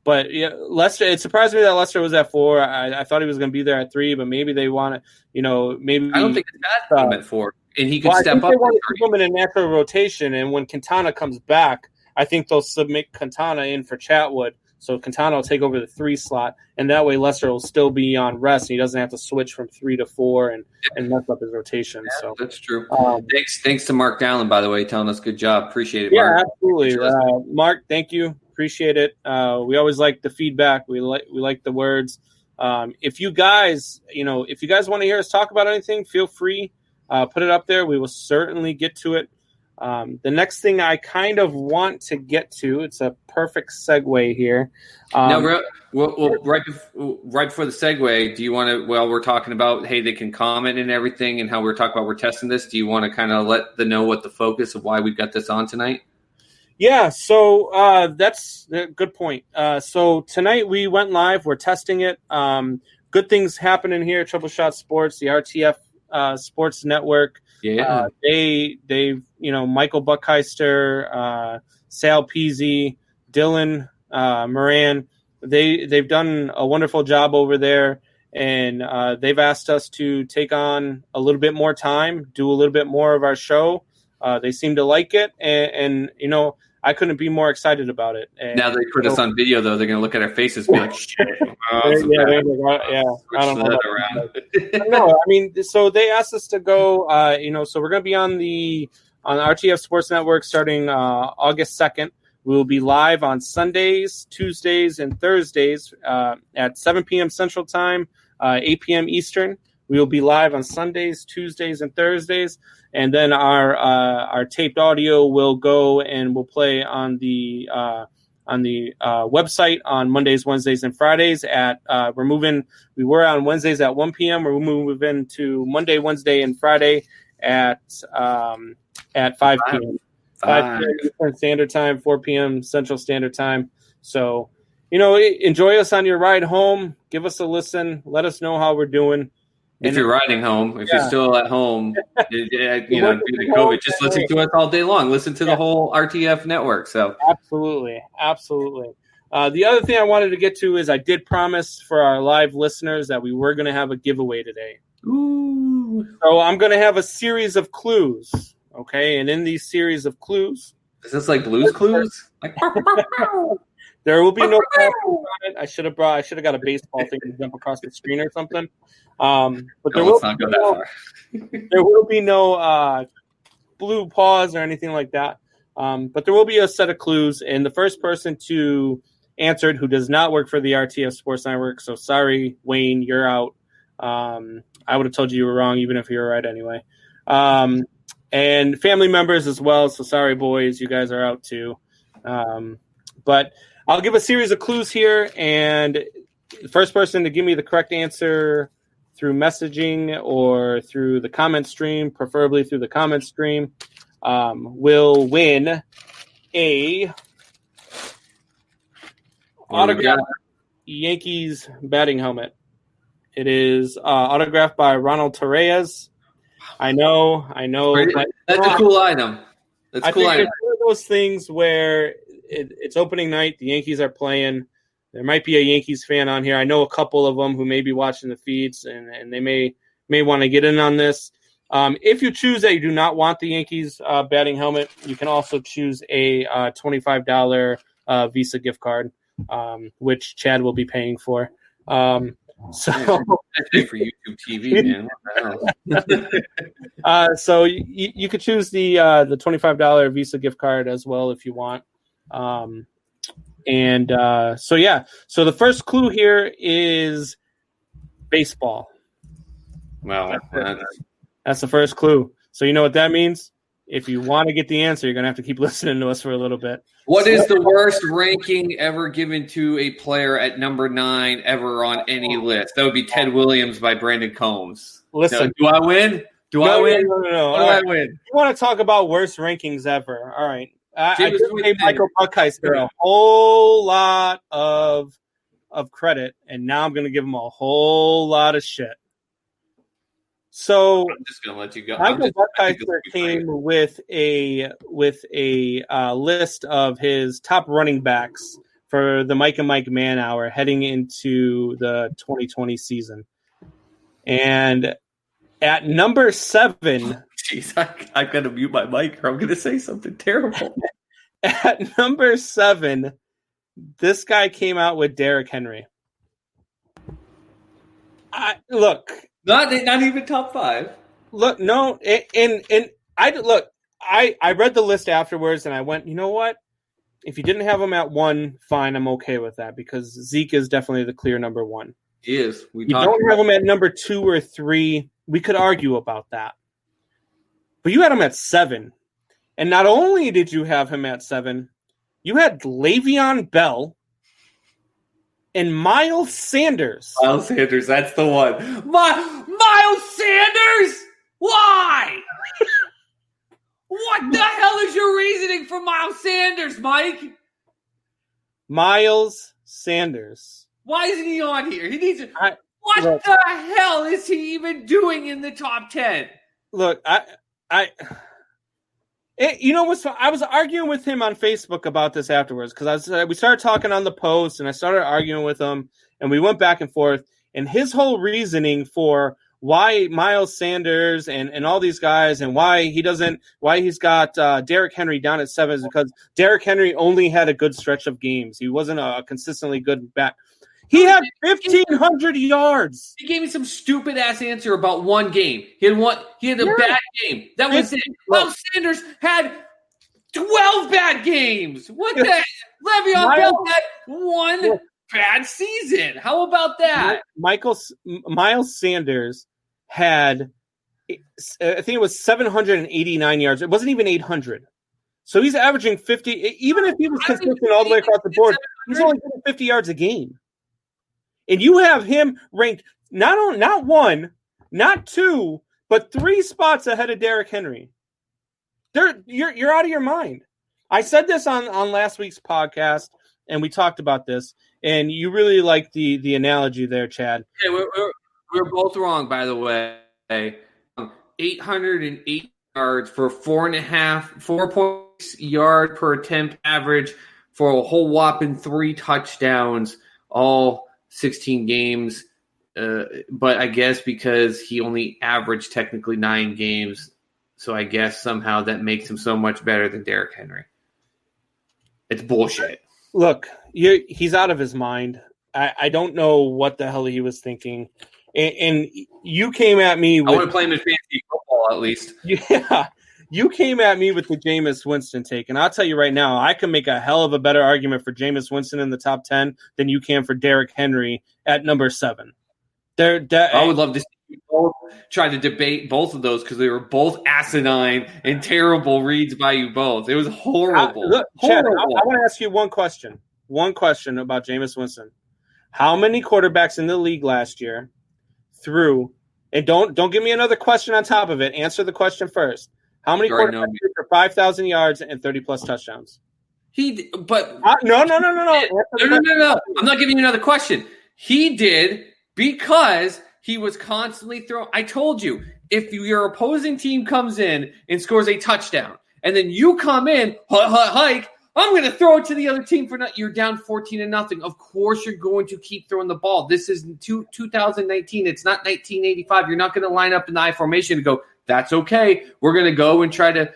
But yeah, Lester. It surprised me that Lester was at 4. I thought he was going to be there at 3, but maybe they want to, maybe. I don't think it's bad to him at 4, and he could step up. They want to keep him in a natural rotation, and when Quintana comes back, I think they'll submit Quintana in for Chatwood. So Quintana will take over the 3 slot, and that way Lester will still be on rest, and he doesn't have to switch from 3 to 4 and mess up his rotation. Yeah, so that's true. Thanks to Mark Dowling, by the way, telling us good job. Appreciate it, yeah, Mark. absolutely. Mark, thank you. Appreciate it. We always like the feedback. We like the words. If you guys want to hear us talk about anything, feel free. Put it up there. We will certainly get to it. The next thing I kind of want to get to, it's a perfect segue here. Right before the segue, do you want to, while we're talking about, hey, they can comment and everything and how we're talking about we're testing this, do you want to kind of let them know what the focus of why we got this on tonight? Yeah, so that's a good point. So tonight we went live. We're testing it. Good things happening here at Triple Shot Sports, the RTF Sports Network. Yeah, they've Michael Buckheister, Sal Peasy, Dylan Moran. They've done a wonderful job over there, and they've asked us to take on a little bit more time, do a little bit more of our show. They seem to like it, and I couldn't be more excited about it. And now they put us on video, though. They're going to look at our faces and be like, shit. I don't know. No, I mean, so they asked us to go, so we're going to be on RTF Sports Network starting August 2nd. We will be live on Sundays, Tuesdays, and Thursdays at 7 p.m. Central Time, 8 p.m. Eastern. We will be live on Sundays, Tuesdays, and Thursdays. And then our taped audio will go and will play on the website on Mondays, Wednesdays, and Fridays. We were on Wednesdays at 1 p.m. We're moving to Monday, Wednesday, and Friday at 5 p.m. 5 p.m. Eastern Standard Time, 4 p.m. Central Standard Time. So, enjoy us on your ride home. Give us a listen. Let us know how we're doing. If you're riding home, if you're still at home, due to COVID, just listen to us all day long. Listen to the whole RTF network. So absolutely. The other thing I wanted to get to is I did promise for our live listeners that we were going to have a giveaway today. Ooh. So I'm going to have a series of clues. Okay, and in these series of clues, is this like Blue's Clues? Like, there will be no on it. I should have got a baseball thing to jump across the screen or something. But there will be no blue pause or anything like that. But there will be a set of clues, and the first person to answer it who does not work for the RTF Sports Network. So sorry, Wayne, you're out. I would have told you were wrong, even if you were right anyway. And family members as well. So sorry, boys, you guys are out too. But I'll give a series of clues here, and the first person to give me the correct answer through messaging or through the comment stream, preferably through the comment stream, will win a autographed Yankees batting helmet. It is autographed by Ronald Torreyes. I know. That's a cool item. That's a cool item. It's one of those things where it's opening night. The Yankees are playing. There might be a Yankees fan on here. I know a couple of them who may be watching the feeds, and they may want to get in on this. If you choose that you do not want the Yankees batting helmet, you can also choose a $25 Visa gift card, which Chad will be paying for. So for YouTube TV, man. So you could choose the $25 Visa gift card as well if you want. So the first clue here is baseball. Well, that's the first clue. So you know what that means? If you want to get the answer, you're going to have to keep listening to us for a little bit. What is the worst ranking ever given to a player at number 9 ever on any list? That would be Ted Williams by Brandon Combs. Listen. Do I win? No. I win? I win? You want to talk about worst rankings ever. All right. I just gave Michael Buckheister a whole lot of credit, and now I'm going to give him a whole lot of shit. So I'm just going to let you go. Michael Buckheister came with a list of his top running backs for the Mike and Mike Man Hour heading into the 2020 season. And at number 7... Jeez, I got to mute my mic or I'm going to say something terrible. At number 7, this guy came out with Derrick Henry. Look, not even top 5. Look, no, and I read the list afterwards, and I went, you know what? If you didn't have him at 1, fine, I'm okay with that because Zeke is definitely the clear number 1. He is. You don't have him at number 2 or 3. We could argue about that, but you had him at 7, and not only did you have him at 7, you had Le'Veon Bell and Miles Sanders. Miles Sanders, that's the one. Miles Sanders? Why? What the hell is your reasoning for Miles Sanders, Mike? Miles Sanders. Why isn't he on here? He needs to. What the hell is he even doing in the top 10? Look, you know what's? I was arguing with him on Facebook about this afterwards because we started talking on the post, and I started arguing with him, and we went back and forth. And his whole reasoning for why Miles Sanders and all these guys and why he's got Derrick Henry down at 7 is because Derrick Henry only had a good stretch of games. He wasn't a consistently good back. He had 1,500 yards. He gave me some stupid ass answer about one game. He had a bad game. That was it. Miles Sanders had 12 bad games. What the heck? Le'Veon Bell had one bad season. How about that? Miles Sanders had, I think it was 789 yards. It wasn't even 800. So he's averaging 50. Even if he was consistent all the way across the board, he's only getting 50 yards a game. And you have him ranked not 1, not 2, but 3 spots ahead of Derrick Henry. You're out of your mind. I said this on last week's podcast, and we talked about this, and you really liked the analogy there, Chad. Yeah, we're both wrong, by the way. 808 yards for 4 points yard per attempt average for a whole whopping 3 touchdowns, all 16 games. But I guess because he only averaged technically 9 games, so I guess somehow that makes him so much better than Derrick Henry. It's bullshit. Look, he's out of his mind. I don't know what the hell he was thinking. And you came at me with... I want to play him in fantasy football at least. Yeah. You came at me with the Jameis Winston take, and I'll tell you right now, I can make a hell of a better argument for Jameis Winston in the top 10 than you can for Derrick Henry at number 7. I would love to see you both try to debate both of those because they were both asinine and terrible reads by you both. It was horrible. Chad, I want to ask you one question. One question about Jameis Winston. How many quarterbacks in the league last year threw, and don't give me another question on top of it. Answer the question first. How many quarterbacks threw for 5,000 yards and 30-plus touchdowns? No. No. I'm not giving you another question. He did because he was constantly throwing. I told you, if your opposing team comes in and scores a touchdown, and then you come in, hike, I'm going to throw it to the other team for nothing. You're down 14-0. Of course, you're going to keep throwing the ball. This is 2019. It's not 1985. You're not going to line up in the I formation and go, that's okay. We're going to go and try to,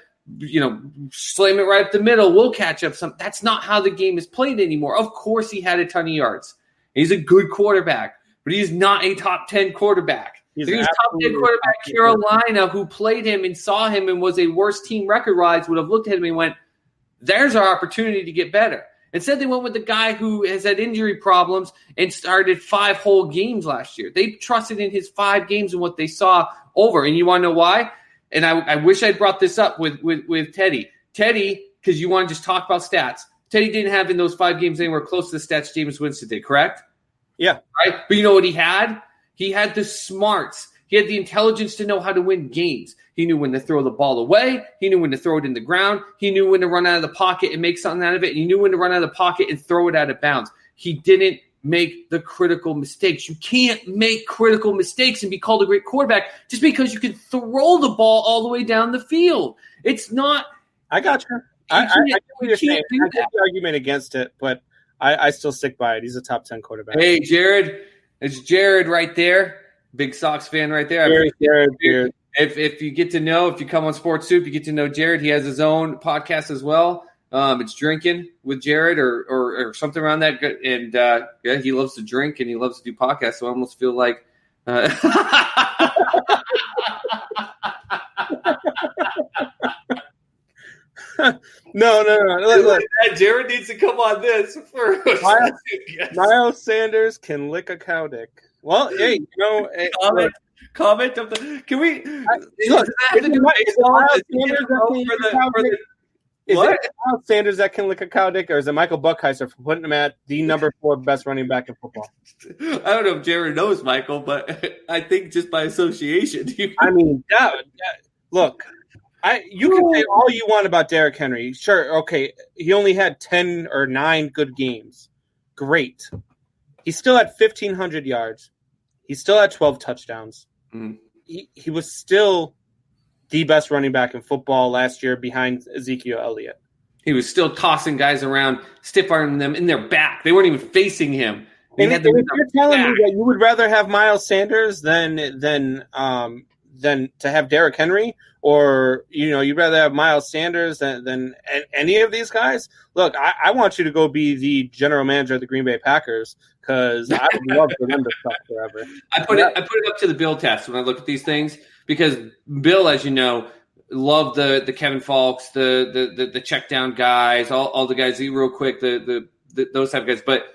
slam it right up the middle. We'll catch up some. That's not how the game is played anymore. Of course, he had a ton of yards. He's a good quarterback, but he's not a top 10 quarterback. He was top 10 quarterback. Carolina, who played him and saw him and was a worse team record-wise, would have looked at him and went, there's our opportunity to get better. Instead, they went with the guy who has had injury problems and started 5 whole games last year. They trusted in his 5 games and what they saw over. And you want to know why? And I wish I'd brought this up with Teddy. Teddy, because you want to just talk about stats. Teddy didn't have in those 5 games anywhere close to the stats Jameis Winston did, correct? Yeah. Right? But you know what he had? He had the smarts. He had the intelligence to know how to win games. He knew when to throw the ball away. He knew when to throw it in the ground. He knew when to run out of the pocket and make something out of it. And he knew when to run out of the pocket and throw it out of bounds. He didn't make the critical mistakes. You can't make critical mistakes and be called a great quarterback just because you can throw the ball all the way down the field. It's not. I got you. I get what you're saying. I get the argument against it, but I still stick by it. He's a top 10 quarterback. Hey, Jared. It's Jared right there. Big Sox fan right there. Jared. If you get to know, if you come on Sports Soup, you get to know Jared. He has his own podcast as well. It's drinking with Jared or something around that. And yeah, he loves to drink and he loves to do podcasts. So I almost feel like. No. Look. Jared needs to come on this first. Miles Sanders can lick a cow dick. Well, hey, comment of the. Can we? Look, is it Miles Sanders that can lick a cow dick, or is it Michael Buckheiser for putting him at the number 4 best running back in football? I don't know if Jared knows Michael, but I think just by association. I mean, look. You can say all you want about Derrick Henry. Sure, okay, he only had 10 or 9 good games. Great. He still had 1,500 yards. He still had 12 touchdowns. Mm. He was still the best running back in football last year behind Ezekiel Elliott. He was still tossing guys around, stiff-arming them in their back. They weren't even facing him. And if you're telling me that you would rather have Miles Sanders than to have Derrick Henry, or you'd rather have Miles Sanders than any of these guys, look, I want you to go be the general manager of the Green Bay Packers, because I would love for them to suck forever. I put it up to the Bill test when I look at these things, because Bill, as you know, loved the Kevin Falks, the check down guys, all the guys real quick, the those type of guys, but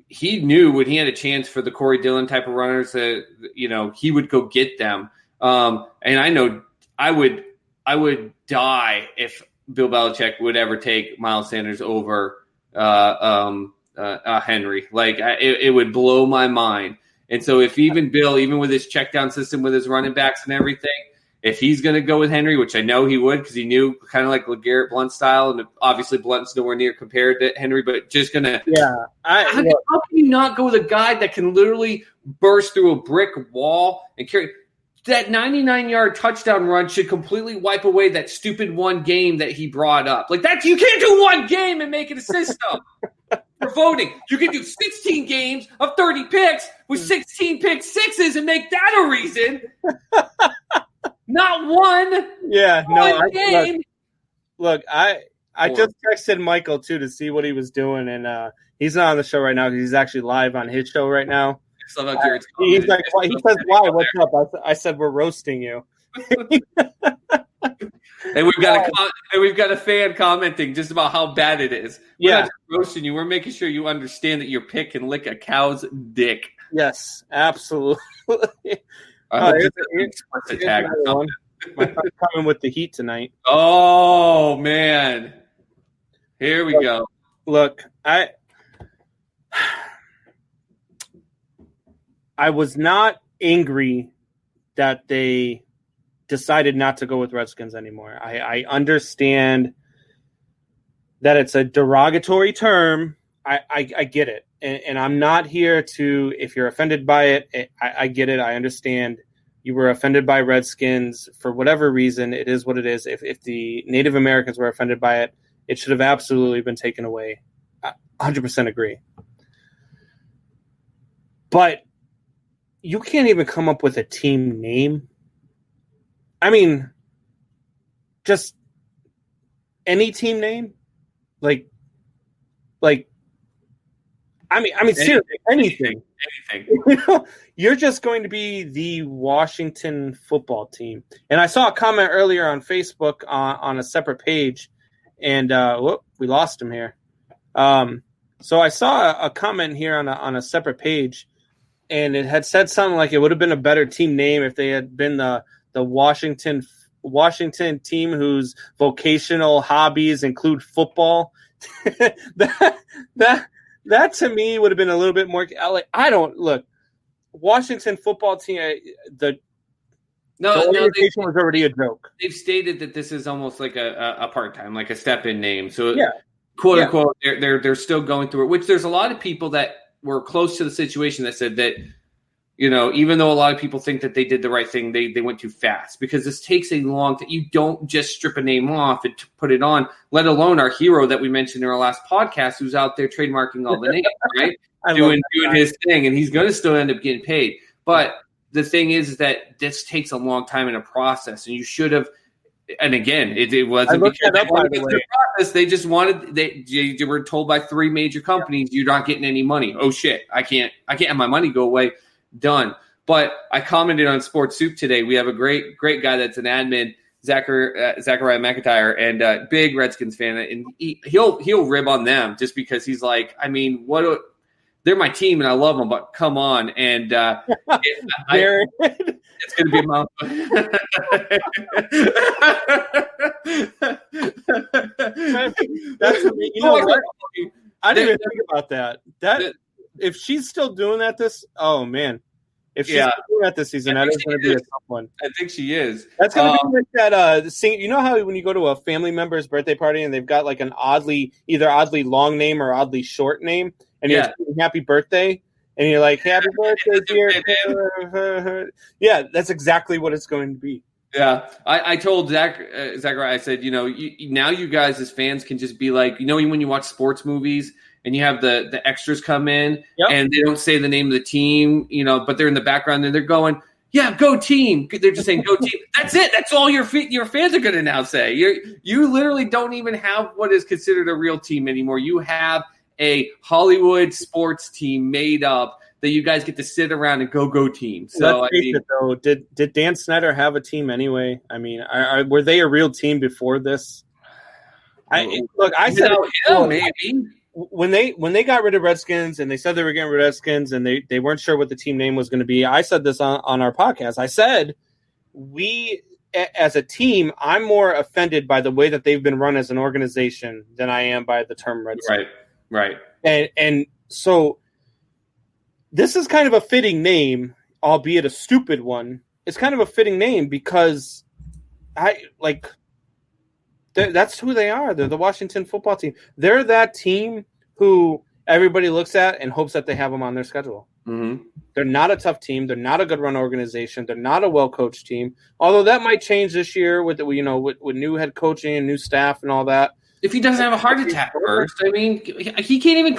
he knew when he had a chance for the Corey Dillon type of runners that he would go get them. And I know I would die if Bill Belichick would ever take Miles Sanders over Henry. Like it would blow my mind. And so if even Bill, even with his check down system with his running backs and everything, if he's going to go with Henry, which I know he would, because he knew kind of like LeGarrette Blount style, and obviously Blunt's nowhere near compared to Henry, but just going to how can you not go with a guy that can literally burst through a brick wall and carry – that 99-yard touchdown run should completely wipe away that stupid one game that he brought up. Like that, you can't do one game and make it a system for voting. You can do 16 games of 30 picks with 16 pick sixes and make that a reason. Not one. Yeah, one game. Look, I just texted Michael too to see what he was doing, and he's not on the show right now because he's actually live on his show right now. He's like, he says, "Why? What's up?" I said, "We're roasting you." And we've got a fan commenting just about how bad it is. We're not roasting you. We're making sure you understand that your pick can lick a cow's dick. Yes, absolutely. Here's tag. My son's coming with the heat tonight. Oh man, here we go. Look, I was not angry that they decided not to go with Redskins anymore. I understand that it's a derogatory term. I get it. And I'm not here to, if you're offended by it, I get it. I understand you were offended by Redskins for whatever reason. It is what it is. If the Native Americans were offended by it, it should have absolutely been taken away. I 100% agree. But you can't even come up with a team name. I mean, just any team name, like, I mean, seriously, anything. You're just going to be the Washington football team. And I saw a comment earlier on Facebook on a separate page, and we lost him here. So I saw a comment here on a separate page, and it had said something like it would have been a better team name if they had been the Washington team whose vocational hobbies include football. That to me would have been a little bit more. I don't look. Washington football team. The organization was already a joke. They've stated that this is almost like a part-time, like a step-in name. So, quote unquote, they're still going through it. Which there's a lot of people that were close to the situation that said that, even though a lot of people think that they did the right thing, they went too fast, because this takes a long time. You don't just strip a name off and put it on, let alone our hero that we mentioned in our last podcast, who's out there trademarking all the names, right? doing his thing, and he's going to still end up getting paid. But the thing is that this takes a long time in a process, and you should have And again, it wasn't because they wanted to go through the process. They just wanted they were told by 3 major companies, you're not getting any money. Oh shit, I can't have my money go away. Done. But I commented on Sports Soup today. We have a great guy that's an admin, Zachariah McIntyre, and big Redskins fan, and he'll rib on them just because he's like, I mean, they're my team and I love them, but come on, and it's going to be a mouth. That's you know what? I didn't even think about that. That if she's still doing that, oh man. If she's doing that this season, that is going to be a tough one. I think she is. That's going to be like that. You know how when you go to a family member's birthday party and they've got like an either oddly long name or oddly short name, and you're saying happy birthday, and you're like, happy birthday, dear. Yeah, that's exactly what it's going to be. Yeah, I told Zachariah, I said, now you guys as fans can just be like, when you watch sports movies and you have the extras come in and they don't say the name of the team, but they're in the background and they're going, yeah, go team. They're just saying go team. That's it. That's all your fans are going to now say. You literally don't even have what is considered a real team anymore. You have a Hollywood sports team made up that you guys get to sit around and go team. So let's face it, though, did Dan Snyder have a team anyway? I mean, were they a real team before this? I said maybe. When they got rid of Redskins and they said they were getting rid of Redskins and they weren't sure what the team name was going to be, I said this on our podcast. I said, we as a team, I'm more offended by the way that they've been run as an organization than I am by the term Redskins. Right. And so this is kind of a fitting name, albeit a stupid one. It's kind of a fitting name because that's who they are. They're the Washington football team. They're that team who everybody looks at and hopes that they have them on their schedule. Mm-hmm. They're not a tough team. They're not a good run organization. They're not a well-coached team. Although that might change this year with new head coaching and new staff and all that. If he doesn't have a heart attack first, I mean, he can't even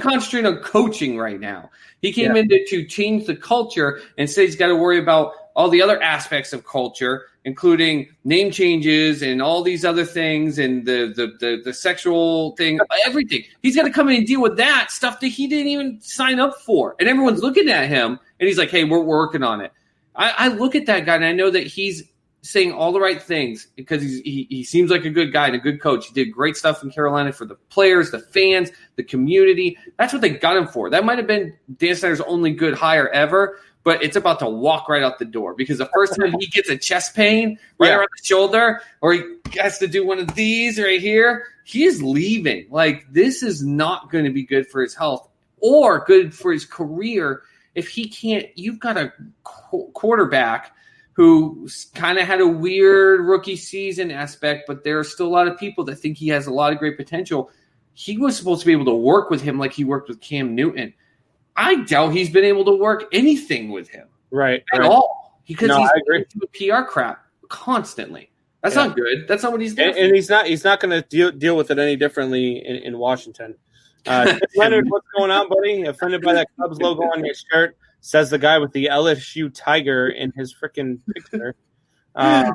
concentrate on coaching right now. He came in to change the culture and said he's got to worry about all the other aspects of culture, including name changes and all these other things and the sexual thing, everything. He's got to come in and deal with that stuff that he didn't even sign up for. And everyone's looking at him, and he's like, hey, we're working on it. I look at that guy, and I know that he's saying all the right things because he seems like a good guy and a good coach. He did great stuff in Carolina for the players, the fans, the community. That's what they got him for. That might have been Dan Snyder's only good hire ever, but it's about to walk right out the door because the first time he gets a chest pain around the shoulder or he has to do one of these right here, he's leaving. Like, this is not going to be good for his health or good for his career if he can't. You've got a quarterback who kind of had a weird rookie season aspect, but there are still a lot of people that think he has a lot of great potential. He was supposed to be able to work with him like he worked with Cam Newton. I doubt he's been able to work anything with him at all because he's into PR crap constantly. That's not good. That's not what he's doing. And he's not going to deal with it any differently in Washington. Leonard, what's going on, buddy? Offended by that Cubs logo on your shirt? Says the guy with the LSU tiger in his freaking picture. I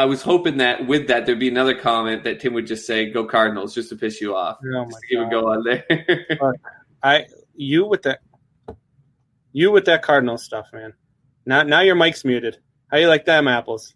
was hoping that with that there'd be another comment that Tim would just say "Go Cardinals" just to piss you off. Oh my God. Would go on there. You with that Cardinals stuff, man. Now your mic's muted. How you like them apples?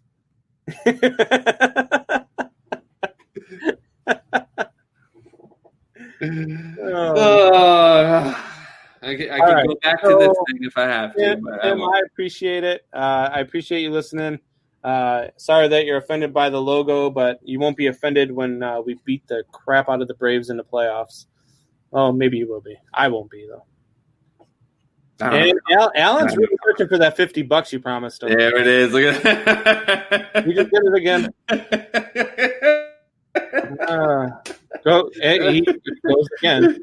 I can go back to this thing if I have to. Tim, I appreciate it. I appreciate you listening. Sorry that you're offended by the logo, but you won't be offended when we beat the crap out of the Braves in the playoffs. Oh, maybe you will be. I won't be, though. And Alan's really searching for that $50 you promised him. There it is. Look at that. You just did it again. He goes again.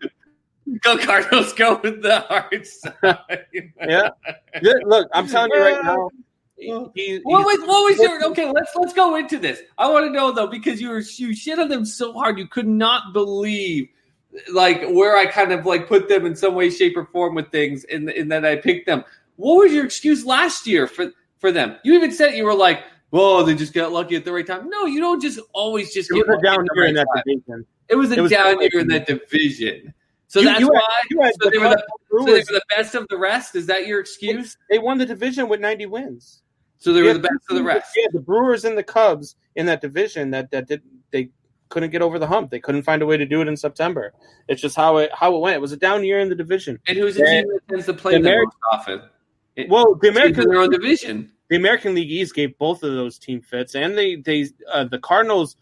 Go Cardinals, go with the hard side. Yeah. Look, I'm telling you right now. What was your okay? Let's go into this. I want to know though because you shit on them so hard you could not believe like where I kind of like put them in some way, shape, or form with things, and then I picked them. What was your excuse last year for for them. You even said you were like, "Whoa, they just got lucky at the right time." No, you don't just always just get lucky down at the here right in that time. division. It was a down year in that division. So You that's had- why. you had So they were Brewers. the best of the rest. Is that your excuse? They won the division with 90 wins. So they were Yeah, the best of the rest. Yeah, the Brewers and the Cubs in that division they couldn't get over the hump. They couldn't find a way to do it in September. It's just how it went. It was a down year in the division. And who's the team that tends to play them most often? The Their own division. The American League East gave both of those team fits, and the Cardinals.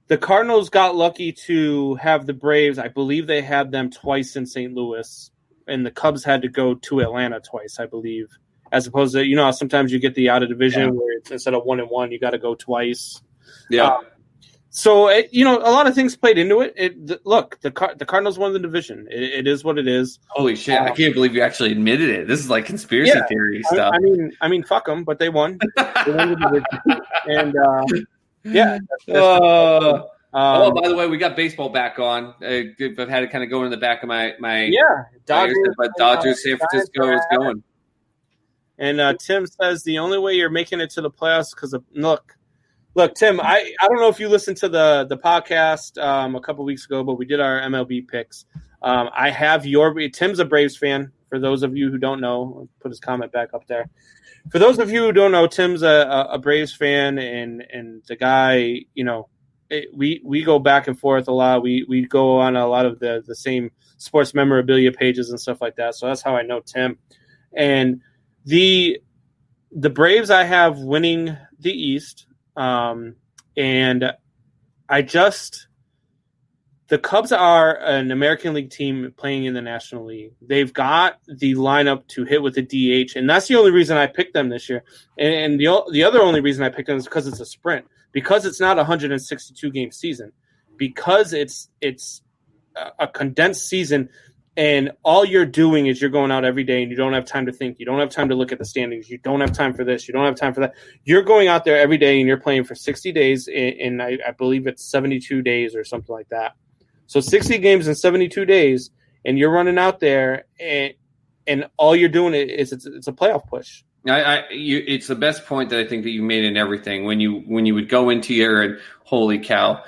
The Cardinals got lucky to have the Braves. I believe they had them twice in St. Louis, and the Cubs had to go to Atlanta twice, I believe, as opposed to sometimes you get the out of division where it's instead of 1-1, you got to go twice. Yeah. So a lot of things played into it. The Cardinals won the division. It is what it is. Holy shit! I can't believe you actually admitted it. This is like conspiracy theory stuff. I mean, fuck them, but they won. They won the division, and yeah. By the way, we got baseball back on. I've had it kind of going in the back of my Dodgers, San Francisco is going. And Tim says the only way you're making it to the playoffs because of look, Tim. I don't know if you listened to the podcast a couple weeks ago, but we did our MLB picks. I have Tim's a Braves fan. For those of you who don't know, I'll put his comment back up there. For those of you who don't know, Tim's a Braves fan, and the guy, we go back and forth a lot. We go on a lot of the same sports memorabilia pages and stuff like that. So that's how I know Tim. And the Braves I have winning the East, and the Cubs are an American League team playing in the National League. They've got the lineup to hit with the DH, and that's the only reason I picked them this year. And the other only reason I picked them is because it's a sprint, because it's not a 162-game season, because it's a condensed season, and all you're doing is you're going out every day, and you don't have time to think. You don't have time to look at the standings. You don't have time for this. You don't have time for that. You're going out there every day, and you're playing for 60 days, and I believe it's 72 days or something like that. So 60 games in 72 days, and you're running out there, and all you're doing is it's a playoff push. It's the best point that I think that you made in everything. When you would go into your and holy cow,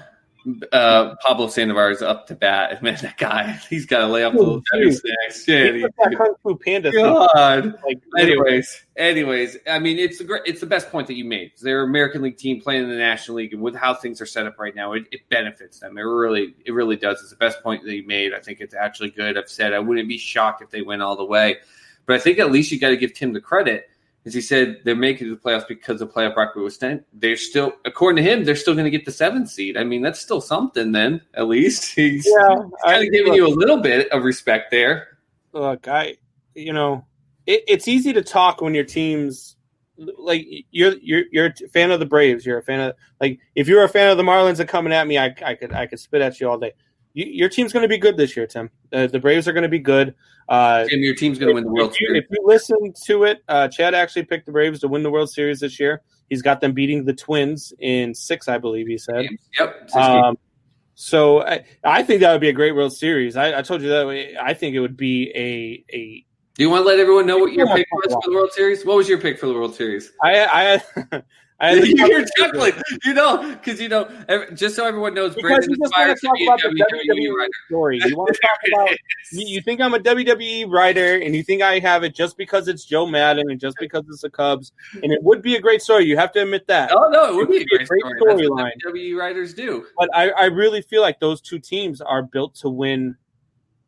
Pablo Sandoval is up to bat. Man, that guy, he's got to lay off the little snacks. Shit, that Kung Fu Panda God. Anyways, I mean, it's the best point that you made. They're an American League team playing in the National League, and with how things are set up right now, it benefits them. It really does. It's the best point that you made. I think it's actually good. I've said I wouldn't be shocked if they went all the way, but I think at least you got to give Tim the credit. As he said, they're making the playoffs because the playoff record was 10. They're still, according to him, they're still going to get the 7th seed. I mean, that's still something then, at least. He's kind of giving you a little bit of respect there. Look, it's easy to talk when your team's like you're a fan of the Braves. You're a fan of if you're a fan of the Marlins and coming at me, I could spit at you all day. Your team's going to be good this year, Tim. The Braves are going to be good. Tim, your team's going to win the World Series. If you listen to it, Chad actually picked the Braves to win the World Series this year. He's got them beating the Twins in 6, I believe he said. Yep. So I think that would be a great World Series. I told you that. I think it would be a. Do you want to let everyone know what your pick was for the World Series? What was your pick for the World Series? You're chuckling, because just so everyone knows, Brandon aspires to be a WWE writer. Story. You want to talk about? You think I'm a WWE writer, and you think I have it just because it's Joe Madden and just because it's the Cubs, and it would be a great story. You have to admit that. Oh no, it would be a great storyline. That's what WWE writers do. But I really feel like those two teams are built to win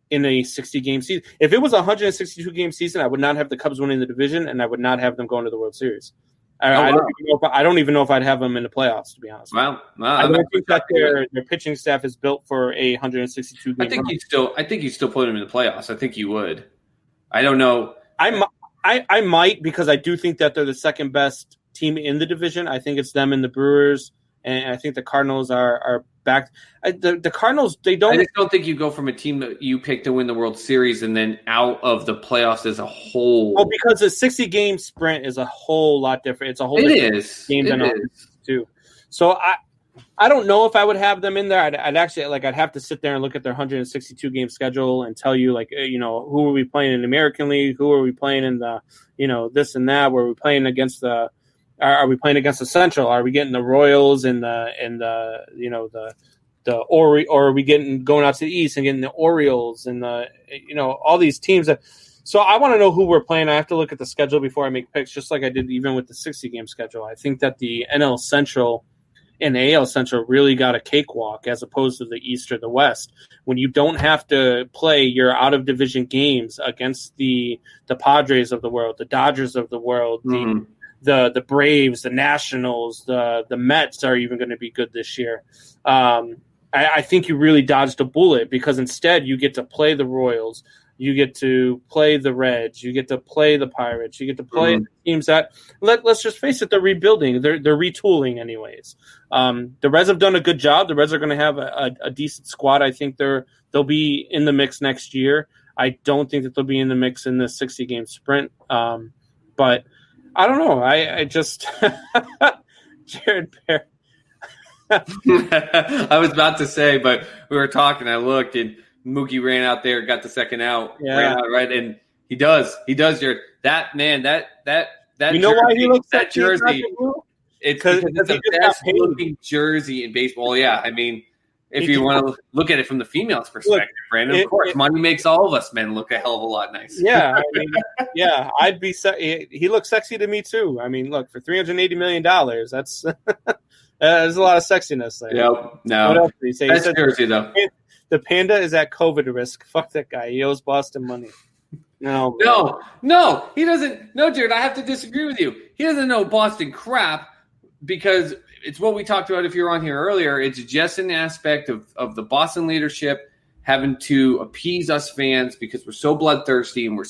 in a 60-game season. If it was a 162-game season, I would not have the Cubs winning the division, and I would not have them going to the World Series. I don't even know if I'd have them in the playoffs, to be honest. Wow. I don't think that their pitching staff is built for a 162 game. I think you still put them in the playoffs. I think you would. I don't know. I might, because I do think that they're the second best team in the division. I think it's them and the Brewers, and I think the Cardinals are back. The Cardinals, they don't. I just don't think you go from a team that you pick to win the World Series and then out of the playoffs as a whole. Well, because a 60-game sprint is a whole lot different. It's a whole different game than too. So I don't know if I would have them in there. I'd actually I'd have to sit there and look at their 162 game schedule and tell you who are we playing in the American League, who are we playing in the this and that. Where are we playing against the? Are we playing against the Central? Are we getting the Royals and the or are we going out to the East and getting the Orioles and all these teams that. So I want to know who we're playing. I have to look at the schedule before I make picks, just like I did even with the 60 game schedule. I think that the NL Central and AL Central really got a cakewalk as opposed to the East or the West. When you don't have to play your out of division games against the Padres of the world, the Dodgers of the world, the Braves, the Nationals, the Mets are even going to be good this year. I think you really dodged a bullet because instead you get to play the Royals, you get to play the Reds, you get to play the Pirates, you get to play teams that let's just face it, they're rebuilding, they're retooling anyways. The Reds have done a good job. The Reds are going to have a decent squad. I think they'll be in the mix next year. I don't think that they'll be in the mix in the 60 game sprint. But I don't know. I just Jared Bear. I was about to say, but we were talking. I looked, and Mookie ran out there, got the second out, ran out right, and he does, Jared. That man, that you know jersey, why he looks that jersey. It's because it's the best looking jersey in baseball. Yeah, I mean, if you want to look at it from the female's perspective, Brandon, of course, money makes all of us men look a hell of a lot nicer. Yeah, I mean, I'd be. He looks sexy to me too. I mean, look, for $380 million, that's there's a lot of sexiness there. Yep. No. What else did he say? That's jersey though. The Panda is at COVID risk. Fuck that guy. He owes Boston money. No, he doesn't. No, Jared, I have to disagree with you. He doesn't know Boston crap because it's what we talked about if you were on here earlier. It's just an aspect of the Boston leadership having to appease us fans because we're so bloodthirsty and we're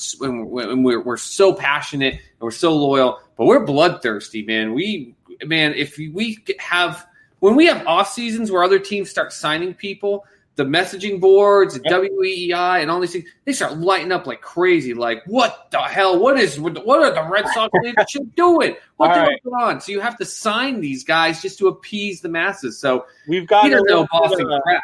so passionate and we're so loyal. But we're bloodthirsty, man. If we have when we have off seasons where other teams start signing people. The messaging boards, WEEI, and all these things, they start lighting up like crazy. Like, what the hell? What are the Red Sox leadership doing? What's going on? So you have to sign these guys just to appease the masses. So we've got he doesn't know Boston crap.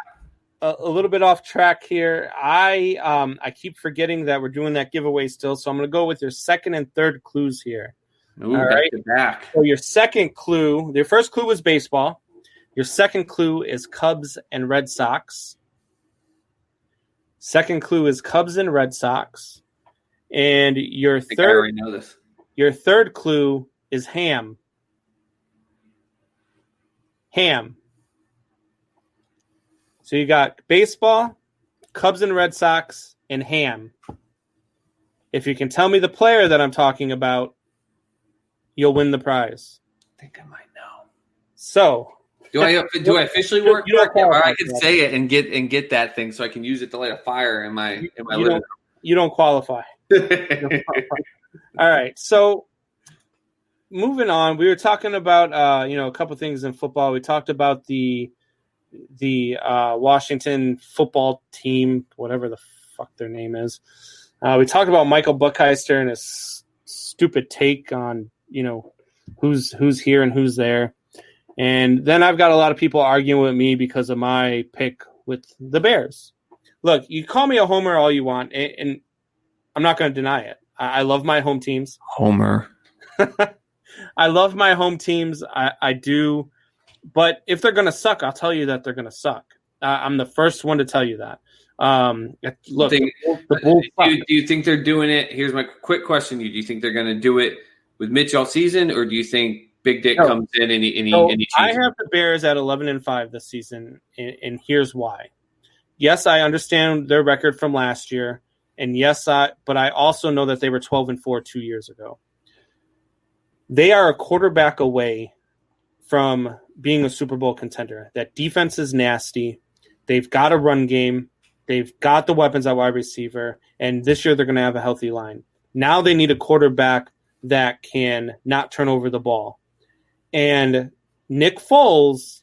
A little bit off track here. I keep forgetting that we're doing that giveaway still, so I'm going to go with your second and third clues here. Ooh, all right. Back. So your second clue, your first clue was baseball. Your second clue is Cubs and Red Sox. Second clue is Cubs and Red Sox. And your I already know this. Your third clue is ham. Ham. So you got baseball, Cubs and Red Sox, and ham. If you can tell me the player that I'm talking about, you'll win the prize. I think I might know. So Do I officially work? Or I can say it and get that thing so I can use it to light a fire in my living room. You don't qualify. All right. So moving on, we were talking about a couple things in football. We talked about the Washington football team, whatever the fuck their name is. We talked about Michael Buckheister and his stupid take on who's here and who's there. And then I've got a lot of people arguing with me because of my pick with the Bears. Look, you call me a homer all you want, and I'm not going to deny it. I love my home teams. Homer. I love my home teams. I do. But if they're going to suck, I'll tell you that they're going to suck. I'm the first one to tell you that. Look, do you think they're doing it? Here's my quick question to you. Do you think they're going to do it with Mitch all season, or do you think Big Dick comes in and he I have the Bears at 11-5 this season, and here's why. Yes, I understand their record from last year, and but I also know that they were 12-4 2 years ago. They are a quarterback away from being a Super Bowl contender. That defense is nasty. They've got a run game. They've got the weapons at wide receiver, and this year they're going to have a healthy line. Now they need a quarterback that can not turn over the ball. And Nick Foles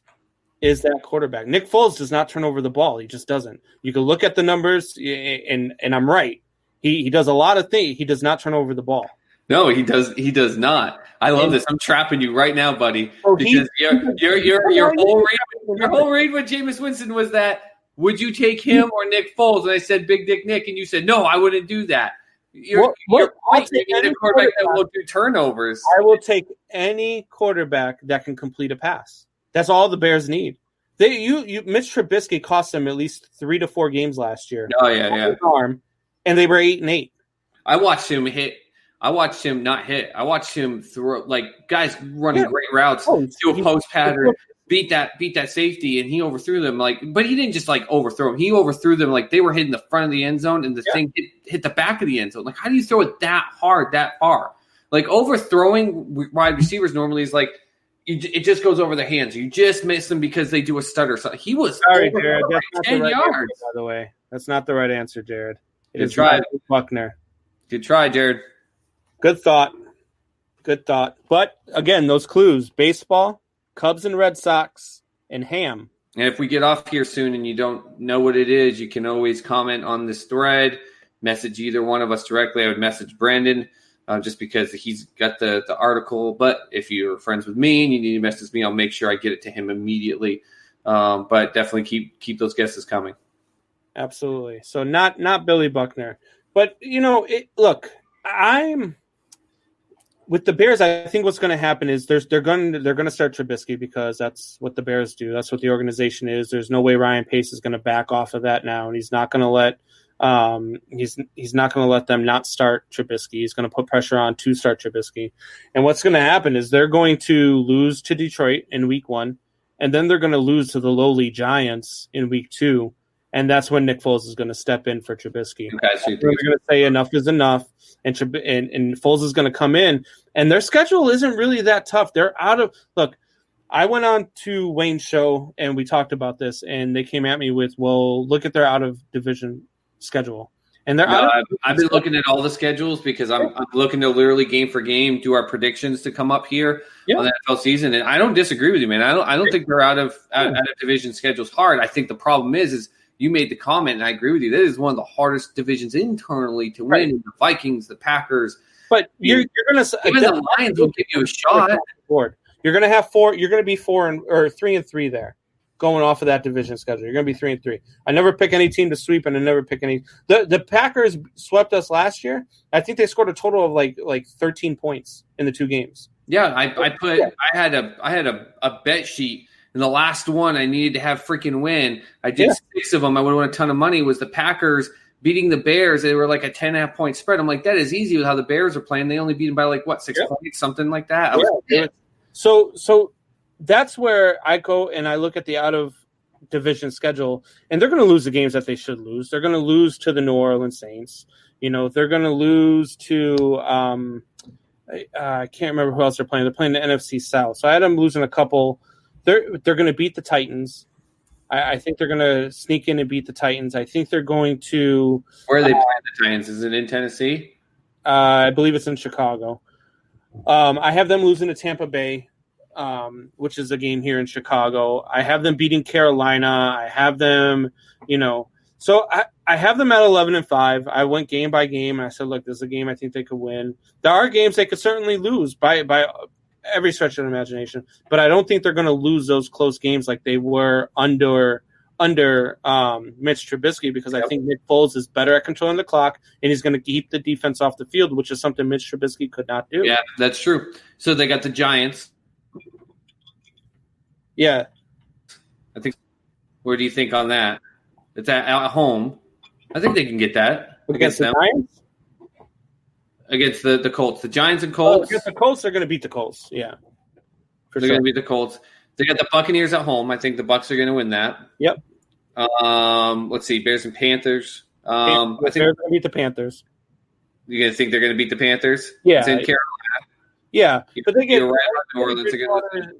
is that quarterback. Nick Foles does not turn over the ball. He just doesn't. You can look at the numbers, and I'm right. He does a lot of things. He does not turn over the ball. No, he does not. I love this. I'm trapping you right now, buddy, Oh, because your whole read with Jameis Winston was that would you take him or Nick Foles? And I said Big Dick Nick, and you said no, I wouldn't do that. You're I'll take a any quarterback that will do turnovers. I will take any quarterback that can complete a pass. That's all the Bears need. Mitch Trubisky cost them at least 3 to 4 games last year. Oh yeah. Arm, and they were 8-8. I watched him hit. I watched him not hit. I watched him throw guys running great routes, do a post pattern, beat that safety, and he overthrew them. But he didn't just overthrow them. He overthrew them they were hitting the front of the end zone, and the thing hit the back of the end zone. How do you throw it that hard, that far? Overthrowing wide receivers normally is it just goes over their hands. You just miss them because they do a stutter. So he was sorry, Jared. That's not 10 the right yards. answer, by the way. That's not the right answer, Jared. Good try, Buckner. Good try, Jared. Good thought. But again, those clues: baseball, Cubs and Red Sox, and ham. And if we get off here soon and you don't know what it is, you can always comment on this thread, message either one of us directly. I would message Brandon just because he's got the article. But if you're friends with me and you need to message me, I'll make sure I get it to him immediately. But definitely keep those guesses coming. Absolutely. So not Billy Buckner. But, look, I'm – with the Bears, I think what's going to happen is they're going to start Trubisky because that's what the Bears do. That's what the organization is. There's no way Ryan Pace is going to back off of that now, and he's not going to let he's not going to let them not start Trubisky. He's going to put pressure on to start Trubisky. And what's going to happen is they're going to lose to Detroit in week 1, and then they're going to lose to the lowly Giants in week 2. And that's when Nick Foles is going to step in for Trubisky. They're going to say enough is enough, and Foles is going to come in. And their schedule isn't really that tough. They're out of – look, I went on to Wayne's show, and we talked about this, and they came at me with, well, look at their out-of-division schedule. And they're I've been looking at all the schedules because I'm looking to literally game for game do our predictions to come up here on the NFL season. And I don't disagree with you, man. I don't think they're out of division schedules hard. I think the problem is you made the comment, and I agree with you. That is one of the hardest divisions internally to win. The Vikings, the Packers. But you're going to even the Lions will give you a shot. You're going to have 4. You're going to be 3-3 there, going off of that division schedule. You're going to be 3-3. I never pick any team to sweep, and I never pick any. The Packers swept us last year. I think they scored a total of like 13 points in the 2 games. Yeah, I had a bet sheet. And the last one I needed to have freaking win. I did 6 of them. I would have won a ton of money. Was the Packers beating the Bears. They were like a 10.5 point spread. I'm like, that is easy with how the Bears are playing. They only beat them by 6 points, something like that. So that's where I go and I look at the out of division schedule, and they're going to lose the games that they should lose. They're going to lose to the New Orleans Saints. They're going to lose to I can't remember who else they're playing. They're playing the NFC South. So I had them losing a couple. They're going to beat the Titans. I think they're going to sneak in and beat the Titans. I think they're going to. Where are they playing the Titans? Is it in Tennessee? I believe it's in Chicago. I have them losing to Tampa Bay, which is a game here in Chicago. I have them beating Carolina. I have them, So I have them at 11-5. I went game by game, and I said, look, this is a game I think they could win. There are games they could certainly lose by every stretch of the imagination, but I don't think they're going to lose those close games like they were under Mitch Trubisky, because I think Nick Foles is better at controlling the clock, and he's going to keep the defense off the field, which is something Mitch Trubisky could not do. Yeah, that's true. So they got the Giants. Yeah. I think. Where do you think on that? It's at home. I think they can get that against the Giants. Against the Colts. The Giants and Colts. Against the Colts, they're going to beat the Colts. Yeah. They're going to beat the Colts. They got the Buccaneers at home. I think the Bucs are going to win that. Yep. Let's see. Bears and Panthers. I think they're going to beat the Panthers. You guys think they're going to beat the Panthers? Yeah. It's in Carolina. Yeah. But they get New Orleans.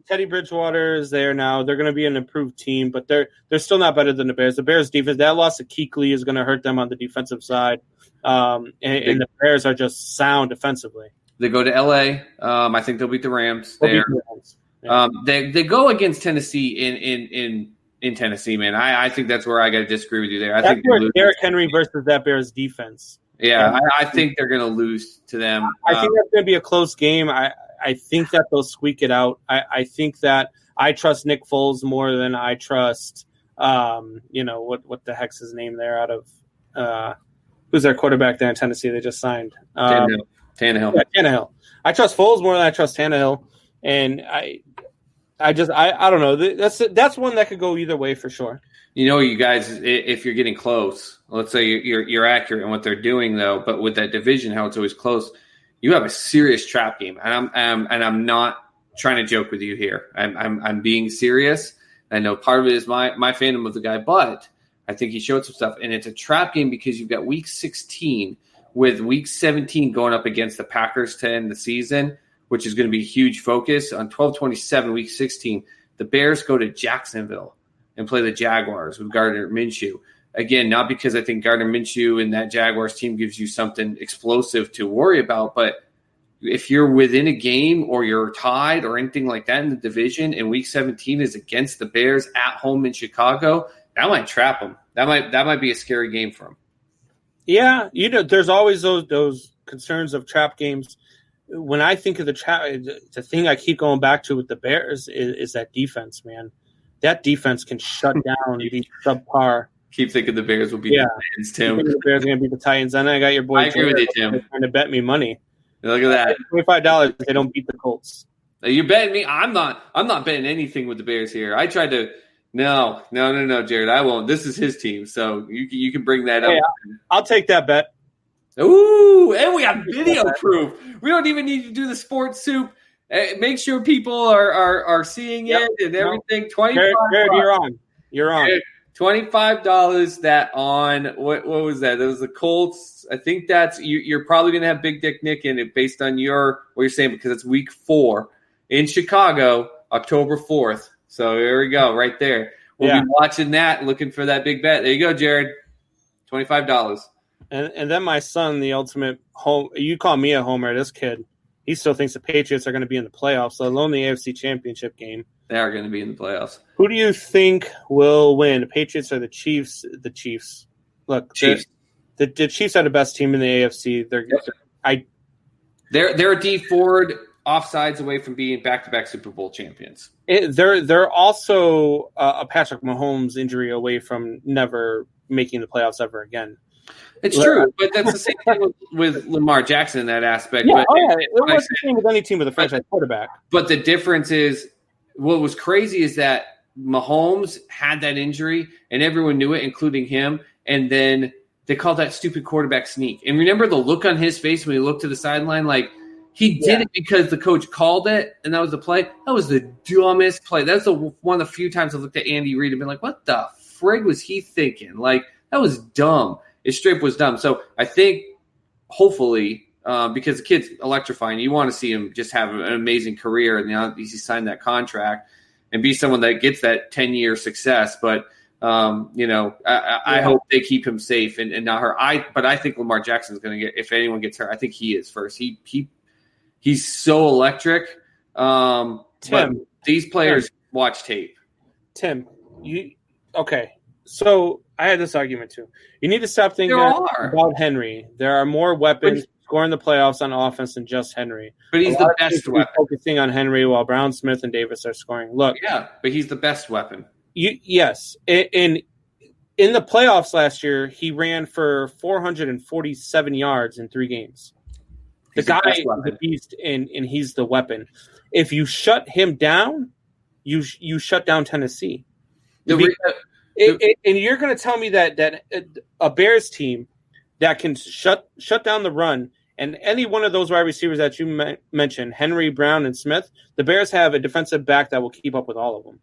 Teddy Bridgewater is there now. They're going to be an improved team, but they're still not better than the Bears. The Bears defense, that loss of Kuechly is going to hurt them on the defensive side. And the Bears are just sound defensively. They go to L.A. I think they'll beat the Rams there. Yeah. They go against Tennessee in Tennessee, man. I think that's where I got to disagree with you there. I think where Derrick Henry versus that Bears defense. Yeah, I think they're going to lose to them. I think that's going to be a close game. I I think that they'll squeak it out. I think that I trust Nick Foles more than I trust, what the heck's his name there out of who's their quarterback there in Tennessee they just signed? Tannehill. Yeah, Tannehill. I trust Foles more than I trust Tannehill, and I don't know. That's one that could go either way for sure. You guys, if you're getting close, let's say you're accurate in what they're doing, though. But with that division, how it's always close, you have a serious trap game, and I'm not trying to joke with you here. I'm being serious. I know part of it is my fandom of the guy, but I think he showed some stuff, and it's a trap game because you've got Week 16 with Week 17 going up against the Packers to end the season, which is going to be a huge focus. On 12/27, Week 16, the Bears go to Jacksonville and play the Jaguars with Gardner Minshew. Again, not because I think Gardner Minshew and that Jaguars team gives you something explosive to worry about, but if you're within a game or you're tied or anything like that in the division and Week 17 is against the Bears at home in Chicago, that might trap them. That might be a scary game for them. Yeah, there's always those concerns of trap games. When I think of the trap, the thing I keep going back to with the Bears is that defense, man. That defense can shut down these subpar. Keep thinking the Bears will beat the Titans, Tim. The Bears are going to beat the Titans. And I got your boy. I agree with you, Tim. Trying to bet me money. Look at that. $25. They don't beat the Colts. You're betting me. I'm not betting anything with the Bears here. I tried to. No, Jared. I won't. This is his team, so you can bring that up. I'll take that bet. Ooh, and we have video proof. We don't even need to do the sports soup. Make sure people are seeing it and everything. $25. Jared, you're on. $25 that on what was that? That was the Colts. I think that's you're probably gonna have Big Dick Nick in it based on what you're saying because it's Week 4 in Chicago, October 4th. So there we go, right there. We'll be watching that, looking for that big bet. There you go, Jared. $25. And then my son, the ultimate home. You call me a homer. This kid, he still thinks the Patriots are going to be in the playoffs, let alone the AFC Championship game. They are going to be in the playoffs. Who do you think will win, the Patriots or the Chiefs? The Chiefs. Look, Chiefs. The Chiefs are the best team in the AFC. They're a D Ford offsides away from being back-to-back Super Bowl champions. They're also a Patrick Mahomes injury away from never making the playoffs ever again. It's true, but that's the same thing with Lamar Jackson in that aspect. Yeah, it was the same with any team with a franchise quarterback. But the difference is, what was crazy is that Mahomes had that injury, and everyone knew it, including him, and then they called that stupid quarterback sneak. And remember the look on his face when he looked to the sideline, like he did it because the coach called it, and that was the play. That was the dumbest play. That's one of the few times I looked at Andy Reid and been like, what the frig was he thinking? Like, that was dumb. It straight was dumb. So I think, hopefully, because the kid's electrifying, you want to see him just have an amazing career, and he signed that contract and be someone that gets that 10-year success. But I hope they keep him safe and not hurt. But I think Lamar Jackson is going to get, if anyone gets hurt, I think he is first. He's so electric. But these players watch tape. Tim, okay? So I had this argument too. You need to stop thinking about Henry. There are more weapons scoring the playoffs on offense than just Henry. But he's the best weapon. Focusing on Henry while Brown, Smith, and Davis are scoring. Look, but he's the best weapon. Yes. In the playoffs last year, he ran for 447 yards in 3 games. The guy is the beast, and he's the weapon. If you shut him down, you shut down Tennessee. And you're going to tell me that a Bears team that can shut down the run, and any one of those wide receivers that you mentioned, Henry, Brown, and Smith, the Bears have a defensive back that will keep up with all of them.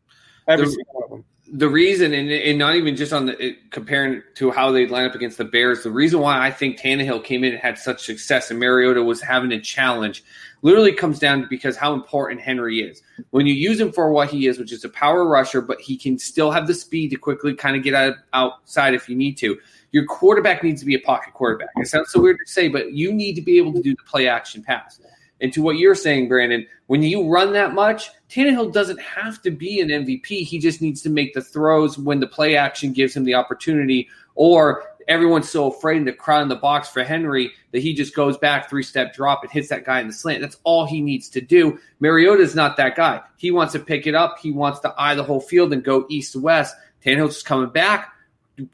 Every single one of them. The reason, and not even just on comparing to how they line up against the Bears, the reason why I think Tannehill came in and had such success and Mariota was having a challenge literally comes down to because how important Henry is. When you use him for what he is, which is a power rusher, but he can still have the speed to quickly kind of get outside if you need to. Your quarterback needs to be a pocket quarterback. It sounds so weird to say, but you need to be able to do the play action pass. And to what you're saying, Brandon, when you run that much, Tannehill doesn't have to be an MVP. He just needs to make the throws when the play action gives him the opportunity, or everyone's so afraid to crowd in the box for Henry that he just goes back 3-step drop and hits that guy in the slant. That's all he needs to do. Mariota's not that guy. He wants to pick it up. He wants to eye the whole field and go east to west. Tannehill's just coming back.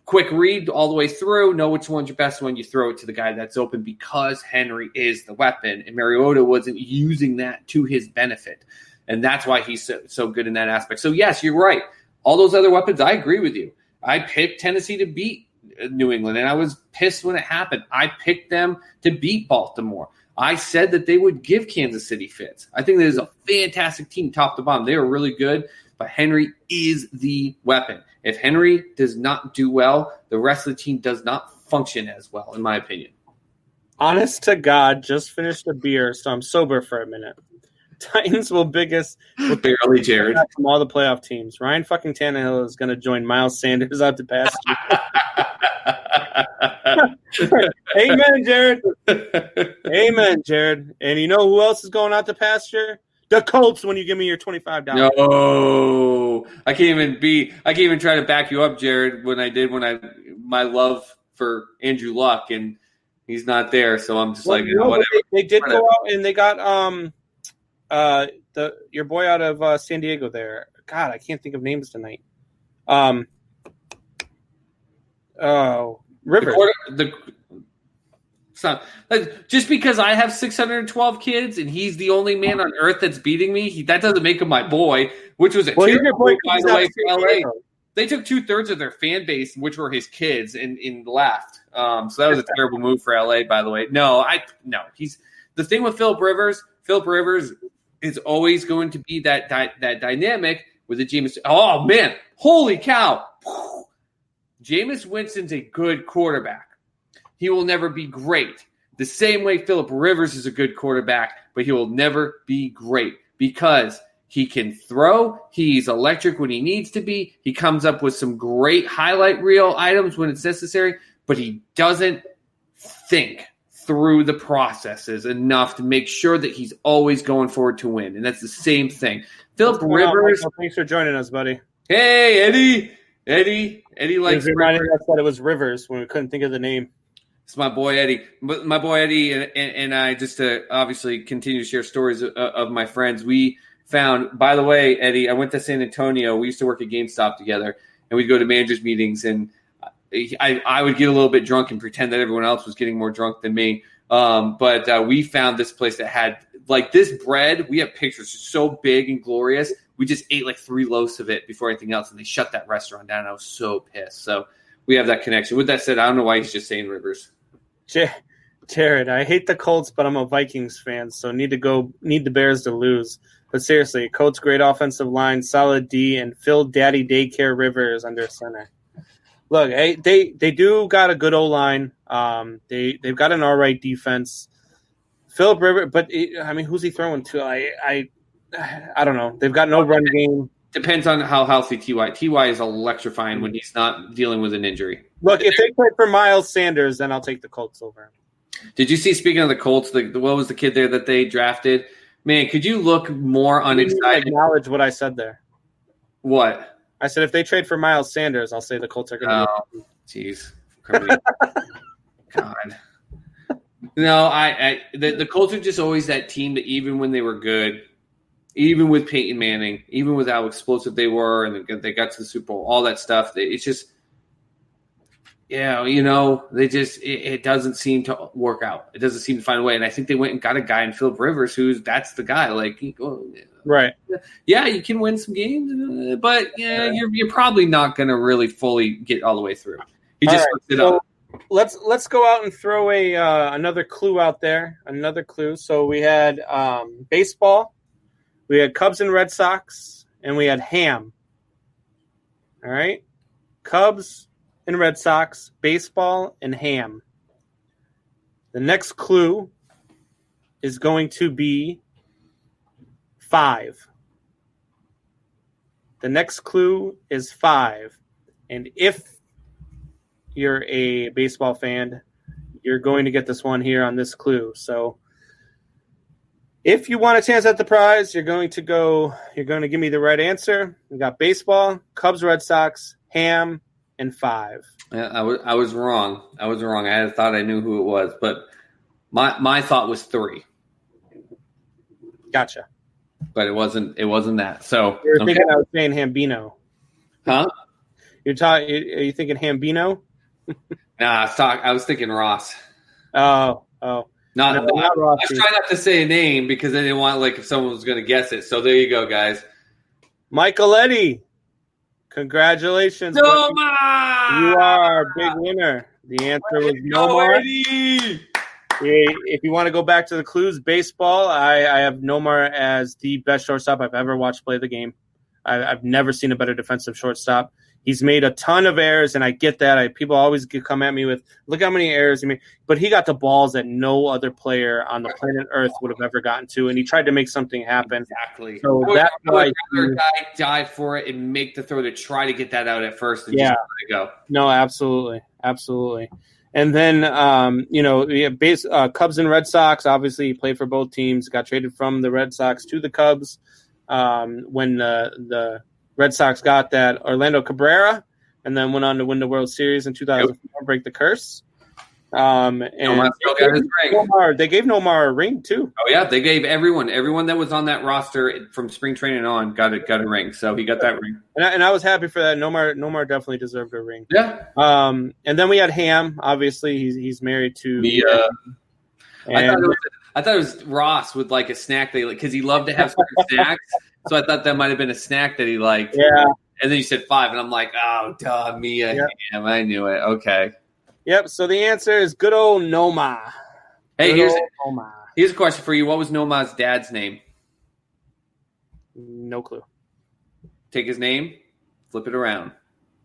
Quick read all the way through. Know which one's your best one. You throw it to the guy that's open because Henry is the weapon. And Mariota wasn't using that to his benefit. And that's why he's so good in that aspect. So, yes, you're right. All those other weapons, I agree with you. I picked Tennessee to beat New England, and I was pissed when it happened. I picked them to beat Baltimore. I said that they would give Kansas City fits. I think that is a fantastic team top to bottom. They are really good, but Henry is the weapon. If Henry does not do well, the rest of the team does not function as well, in my opinion. Honest to God, just finished a beer, so I'm sober for a minute. Titans will barely, Jared, from all the playoff teams. Ryan fucking Tannehill is going to join Miles Sanders out to pass. Amen, Jared. Amen, Jared. And you know who else is going out to pasture? The Colts. When you give me your $25. No, I can't even try to back you up, Jared. My love for Andrew Luck, and he's not there, so I'm just whatever. They did go out and they got your boy out of San Diego there. God, I can't think of names tonight. Rivers. Just because I have 612 kids and he's the only man on earth that's beating me, that doesn't make him my boy, which was a terrible move, by the way, for LA. They took 2/3 of their fan base, which were his kids, and left. So that was a terrible move for LA, by the way. No, he's the thing with Philip Rivers. Philip Rivers is always going to be that dynamic with the Jameis. Oh man, holy cow! Jameis Winston's a good quarterback. He will never be great. The same way Philip Rivers is a good quarterback, but he will never be great because he can throw. He's electric when he needs to be. He comes up with some great highlight reel items when it's necessary, but he doesn't think through the processes enough to make sure that he's always going forward to win. And that's the same thing. Philip Rivers. Thanks for joining us, buddy. Hey, Eddie likes reminding us that it was Rivers when we couldn't think of the name. It's my boy Eddie. But my boy Eddie and I, just to obviously continue to share stories of my friends, we found, by the way, Eddie, I went to San Antonio. We used to work at GameStop together, and we'd go to managers' meetings, and I would get a little bit drunk and pretend that everyone else was getting more drunk than me. But we found this place that had, like, this bread. We have pictures. It's so big and glorious. We just ate like 3 loaves of it before anything else, and they shut that restaurant down. I was so pissed. So we have that connection. With that said, I don't know why he's just saying Rivers. Jared, I hate the Colts, but I'm a Vikings fan, so need the Bears to lose. But seriously, Colts great offensive line, solid D, and Phil Daddy Daycare Rivers under center. Look, they do got a good O-line. They've got an all right defense. Philip Rivers, but who's he throwing to? I don't know. They've got no run game. Depends on how healthy T.Y. T.Y. is electrifying when he's not dealing with an injury. Look, if they play for Miles Sanders, then I'll take the Colts over him. Did you see, speaking of the Colts, what was the kid there that they drafted? Man, could you look more unexcited? Acknowledge what I said there. What? I said if they trade for Miles Sanders, I'll say the Colts are going to be. Jeez. God. No, the Colts are just always that team that even when they were good, even with Peyton Manning, even with how explosive they were, and they got to the Super Bowl, all that stuff, it's just, they just, it doesn't seem to work out. It doesn't seem to find a way. And I think they went and got a guy in Philip Rivers that's the guy. Like, right. Yeah, you can win some games, but you're probably not going to really fully get all the way through. He just looked it up. Let's go out and throw another clue out there. Another clue. So we had baseball. We had Cubs and Red Sox, and we had ham. All right? Cubs and Red Sox, baseball, and ham. The next clue is going to be 5. The next clue is 5. And if you're a baseball fan, you're going to get this one here on this clue. So if you want a chance at the prize, you're going to give me the right answer. We got baseball, Cubs, Red Sox, ham, and 5. I was wrong. I was wrong. I had thought I knew who it was, but my thought was 3. Gotcha. But it wasn't that. So You're thinking I was saying Hambino. Huh? Are you thinking Hambino? Nah, I was thinking Ross. Oh. Not Ross. I was trying not to say a name because I didn't want if someone was going to guess it. So there you go, guys. Michaeletti. Congratulations. Nomar! You are a big winner. The answer was Nomar. If you want to go back to the clues, baseball, I have Nomar as the best shortstop I've ever watched play the game. I've never seen a better defensive shortstop. He's made a ton of errors, and I get that. People always come at me with, look how many errors he made. But he got the balls that no other player on the planet Earth would have ever gotten to, and he tried to make something happen. Exactly. So that's why another guy dive for it and make the throw to try to get that out at first and just let it go. No, absolutely. And then, Cubs and Red Sox, obviously he played for both teams, got traded from the Red Sox to the Cubs when the Red Sox got that Orlando Cabrera, and then went on to win the World Series in 2004, break the curse. And they gave Nomar a ring too. Oh yeah, they gave everyone that was on that roster from spring training on got a ring. So he got that ring, and I was happy for that. Nomar definitely deserved a ring. Yeah. And then we had Ham. Obviously, he's married to Mia. I thought it was Ross with a snack because he loved to have certain snacks. So I thought that might have been a snack that he liked. Yeah. And then you said 5, and I'm like, oh, duh, Mia. Yep. Ham. I knew it. Okay. Yep. So the answer is good old Nomar. Hey, here's a question for you. What was Nomar's dad's name? No clue. Take his name, flip it around.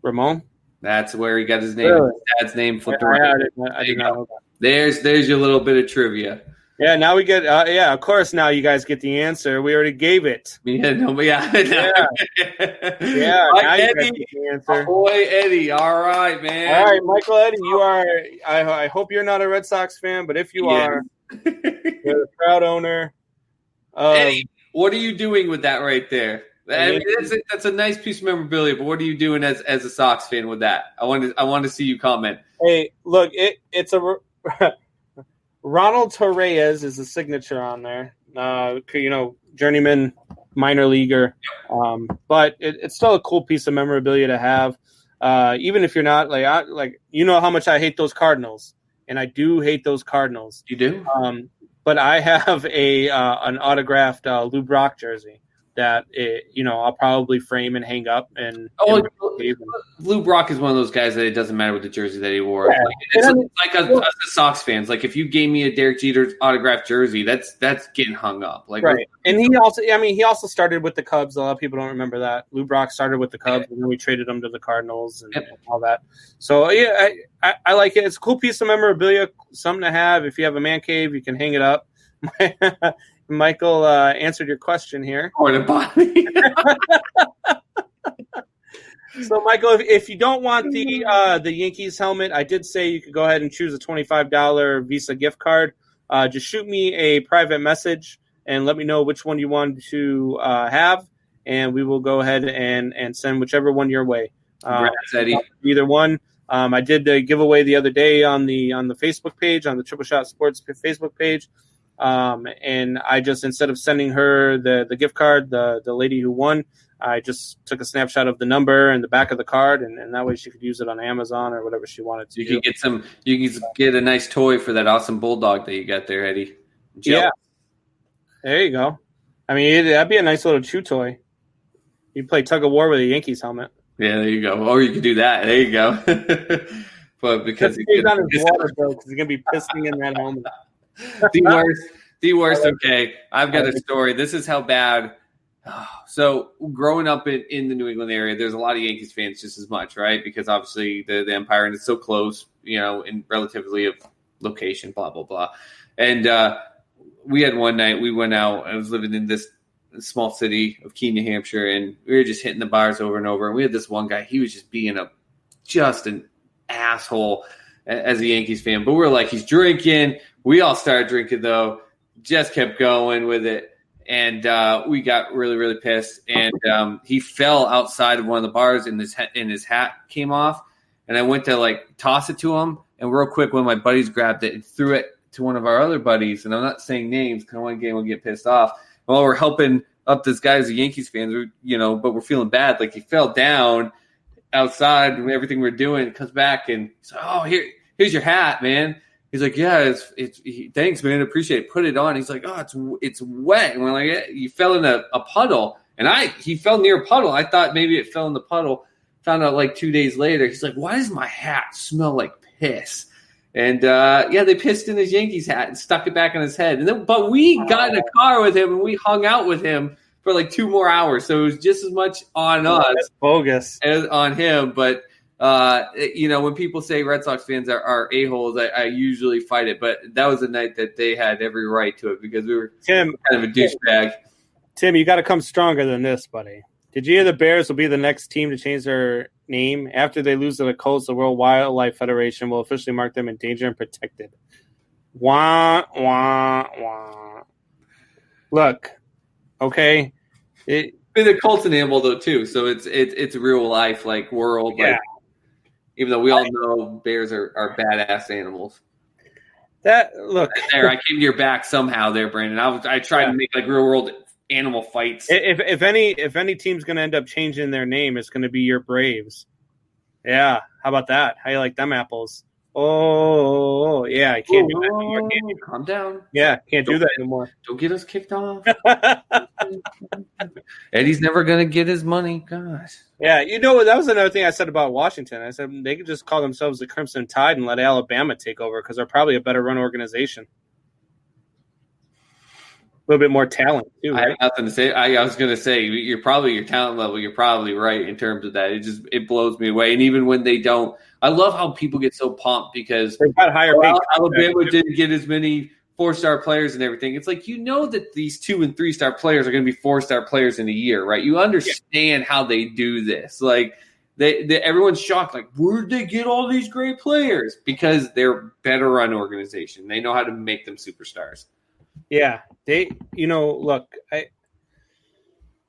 Ramon? That's where he got his name. Really? His dad's name flipped around. I did not know that. There's your little bit of trivia. Yeah, now we get of course now you guys get the answer. We already gave it. Yeah. Now Eddie, you guys get the answer. Boy, Eddie. All right, man. All right, Michaeletti, you are I hope you're not a Red Sox fan, but if you are, you're the proud owner. Eddie, what are you doing with that right there? I mean, that's a nice piece of memorabilia, but what are you doing as a Sox fan with that? I want to see you comment. Hey, look, it's a Ronald Torreyes is the signature on there. Journeyman minor leaguer. But it's still a cool piece of memorabilia to have. Even if you're not how much I hate those Cardinals, and I do hate those Cardinals. You do? But I have an autographed Lou Brock jersey that I'll probably frame and hang up. Lou Brock is one of those guys that it doesn't matter what the jersey that he wore. Yeah. It's like us Sox fans. Like if you gave me a Derek Jeter autographed jersey, that's getting hung up. Right. And he also started with the Cubs. A lot of people don't remember that. Lou Brock started with the Cubs, and then we traded him to the Cardinals and all that. So yeah, I like it. It's a cool piece of memorabilia, something to have. If you have a man cave, you can hang it up. Michael answered your question here. So, Michael, if you don't want the Yankees helmet, I did say you could go ahead and choose a $25 Visa gift card. Just shoot me a private message and let me know which one you want to have, and we will go ahead and send whichever one your way. Eddie. Either one. I did a giveaway the other day on the Facebook page, on the Triple Shot Sports Facebook page. And I just, instead of sending her the gift card, the lady who won, I just took a snapshot of the number and the back of the card, and that way she could use it on Amazon or whatever she wanted to. You can get a nice toy for that awesome bulldog that you got there, Eddie. Yeah, there you go. I mean, that'd be a nice little chew toy. You play tug of war with a Yankees helmet. Yeah, there you go. Or you could do that. There you go. But because he's on his water, bro, because he's gonna be pissing in that helmet. The worst. Okay, I've got a story. This is how bad. So growing up in the New England area, there's a lot of Yankees fans just as much, right? Because obviously the Empire, and it's so close, in relatively of location, blah, blah, blah. And we had one night, we went out. I was living in this small city of Keene, New Hampshire, and we were just hitting the bars over and over. And we had this one guy, he was just being just an asshole as a Yankees fan. But we're like, he's drinking. We all started drinking, though. Just kept going with it. And we got really, really pissed. And he fell outside of one of the bars, and his hat came off. and I went to like toss it to him, and real quick, one of my buddies grabbed it and threw it to one of our other buddies, and I'm not saying names because I want to get pissed off. While we're helping up this guy who's a Yankees fan, but we're feeling bad. Like he fell down outside and everything we're doing, comes back and he's like, "Oh, here's your hat, man." He's like, "Yeah, thanks, man, appreciate it." Put it on. He's like, "Oh, it's wet." And we're like, "Yeah, you fell in a puddle." And he fell near a puddle. I thought maybe it fell in the puddle. Found out like 2 days later. He's like, "Why does my hat smell like piss?" And they pissed in his Yankees hat and stuck it back on his head. But we got in a car with him and we hung out with him for like 2 more hours. So it was just as much on us bogus as on him. But when people say Red Sox fans are a-holes, I usually fight it. But that was a night that they had every right to it because we were kind of a douchebag. Tim, you got to come stronger than this, buddy. Did you hear the Bears will be the next team to change their name? After they lose to the Colts, the World Wildlife Federation will officially mark them endangered and protected. Wah, wah, wah. Look, okay. The Colts an animal, though, too. So it's real life, like world. Yeah. Like, even though we all know bears are badass animals. I came to your back somehow there, Brandon. I tried to make like real world animal fights. If any team's going to end up changing their name, it's going to be your Braves. Yeah, how about that? How you like them apples? Oh, yeah, I can't do that anymore. Calm down. Yeah, can't do that anymore. Don't get us kicked off. Eddie's never going to get his money. Gosh. Yeah, that was another thing I said about Washington. I said they could just call themselves the Crimson Tide and let Alabama take over because they're probably a better run organization. A little bit more talent too. Right? I have nothing to say. I was going to say your talent level. You're probably right in terms of that. It blows me away. And even when they don't, I love how people get so pumped because they've got higher. Alabama didn't get as many 4-star players and everything. It's like that these 2- and 3-star players are going to be 4-star players in a year, right? You understand how they do this. Like everyone's shocked. Like, where did they get all these great players? Because they're better run organization. They know how to make them superstars. Yeah, look, I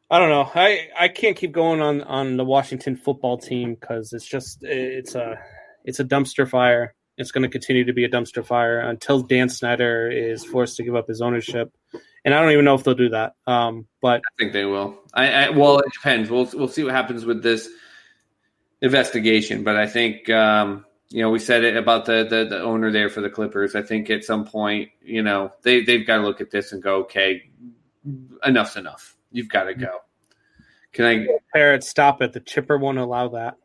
don't know. I can't keep going on the Washington football team because it's a dumpster fire. It's going to continue to be a dumpster fire until Dan Snyder is forced to give up his ownership, and I don't even know if they'll do that. But I think they will. Well, it depends. We'll see what happens with this investigation, but I think. We said it about the owner there for the Clippers. I think at some point, they've got to look at this and go, okay, enough's enough. You've got to go. Can I? Parrot, stop it. The chipper won't allow that.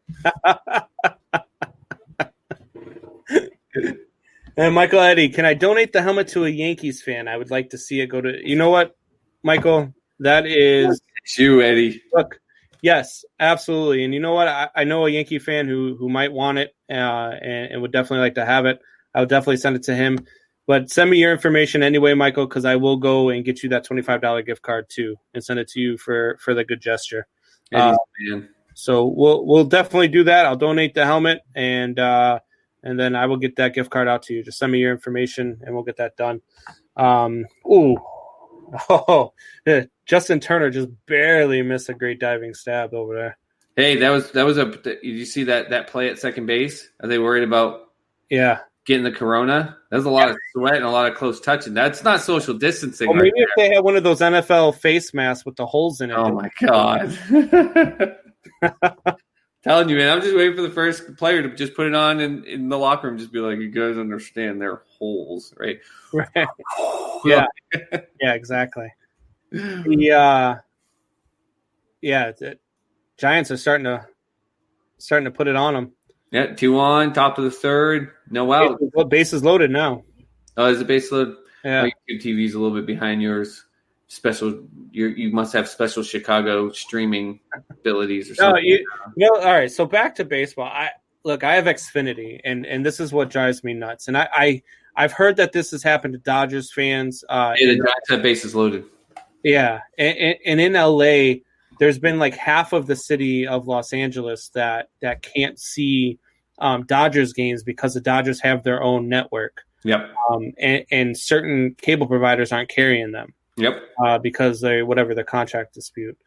And Michael Eddie, can I donate the helmet to a Yankees fan? I would like to see it go to. You know what, Michael? That is it's you, Eddie. Look. Yes, absolutely. And you know what? I know a Yankee fan who might want it and would definitely like to have it. I would definitely send it to him. But send me your information anyway, Michael, because I will go and get you that $25 gift card too and send it to you for the good gesture. So we'll definitely do that. I'll donate the helmet and then I will get that gift card out to you. Just send me your information and we'll get that done. Justin Turner just barely missed a great diving stab over there. Hey, that was did you see that play at second base? Are they worried about getting the corona? That was a lot of sweat and a lot of close touching. That's not social distancing. Well, maybe if they had one of those NFL face masks with the holes in it. Oh my God. Telling you, man, I'm just waiting for the first player to just put it on in the locker room, just be like, you guys understand they're holes, right? Right. Yeah. Yeah, exactly. The Giants are starting to put it on them. Yeah, 2 on, top of the third, no out. Bases loaded now. Oh, is the base load? Yeah. My YouTube TV's a little bit behind yours. You must have special Chicago streaming abilities or something. All right. So back to baseball. I have Xfinity, and this is what drives me nuts. And I've heard that this has happened to Dodgers fans. The Giants have bases loaded. Yeah, and in LA, there's been like half of the city of Los Angeles that can't see Dodgers games because the Dodgers have their own network. Yep. And certain cable providers aren't carrying them. Yep. Because they whatever the contract dispute.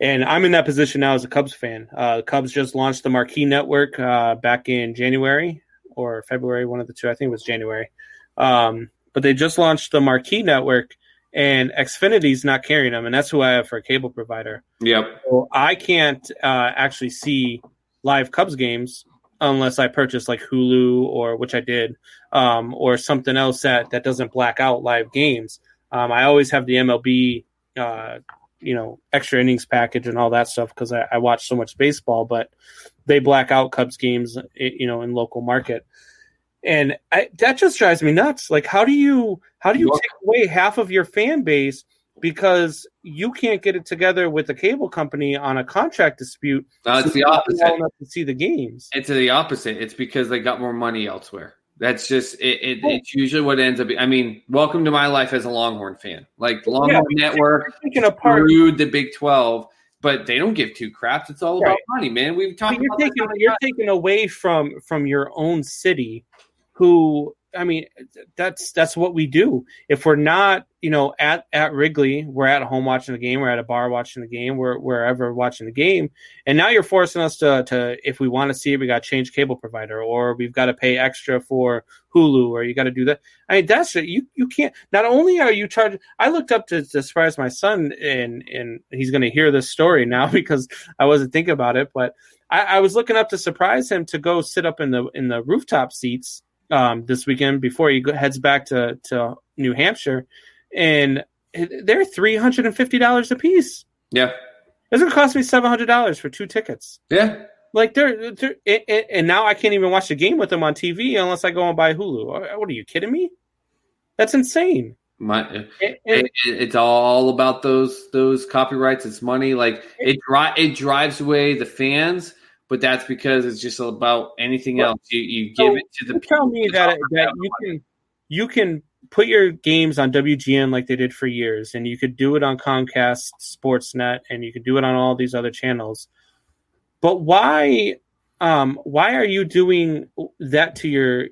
And I'm in that position now as a Cubs fan. The Cubs just launched the Marquee Network back in January or February, one of the two. I think it was January. But they just launched the Marquee Network, and Xfinity's not carrying them, and that's who I have for a cable provider. Yep. So I can't actually see live Cubs games unless I purchase like Hulu or which I did, or something else that doesn't black out live games. I always have the MLB, extra innings package and all that stuff because I watch so much baseball, but they black out Cubs games, in local market. And that just drives me nuts. Like, how do you take away half of your fan base because you can't get it together with the cable company on a contract dispute? No, it's the opposite. To see the games. It's the opposite. It's because they got more money elsewhere. That's just it. It's usually what ends up. I mean, welcome to my life as a Longhorn fan. Like Longhorn Network screwed the Big 12, but they don't give two craps. It's all about money, man. We've talked about you're taking away from your own city. Who, I mean, that's what we do. If we're not, at Wrigley, we're at home watching the game, we're at a bar watching the game, we're wherever watching the game. And now you're forcing us to if we want to see it, we got to change cable provider, or we've got to pay extra for Hulu, or you got to do that. I mean, that's it. You can't. Not only are you charged, I looked up to surprise my son, and he's going to hear this story now because I wasn't thinking about it, but I was looking up to surprise him to go sit up in the rooftop seats this weekend before he heads back to New Hampshire, and they're $350 a piece. Yeah, it's gonna cost me $700 for 2 tickets. Yeah, like they're and now I can't even watch the game with them on TV unless I go and buy Hulu. What are you kidding me? That's insane. It's all about those copyrights. It's money. Like it drives away the fans. But that's because it's just about anything else. You give it to the people. Tell me that you can put your games on WGN like they did for years, and you could do it on Comcast Sportsnet, and you could do it on all these other channels. But why are you doing that to your,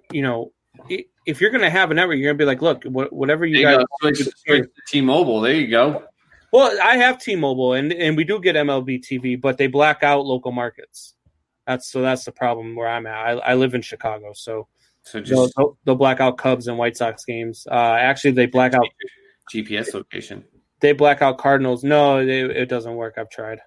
if you're going to have a network, you're going to be like, look, whatever you guys switch to T-Mobile. There you go. Well, I have T-Mobile, and we do get MLB TV, but they black out local markets. That's the problem where I'm at. I live in Chicago, so just they'll black out Cubs and White Sox games. Actually, they black out GPS location. They black out Cardinals. No, it doesn't work. I've tried.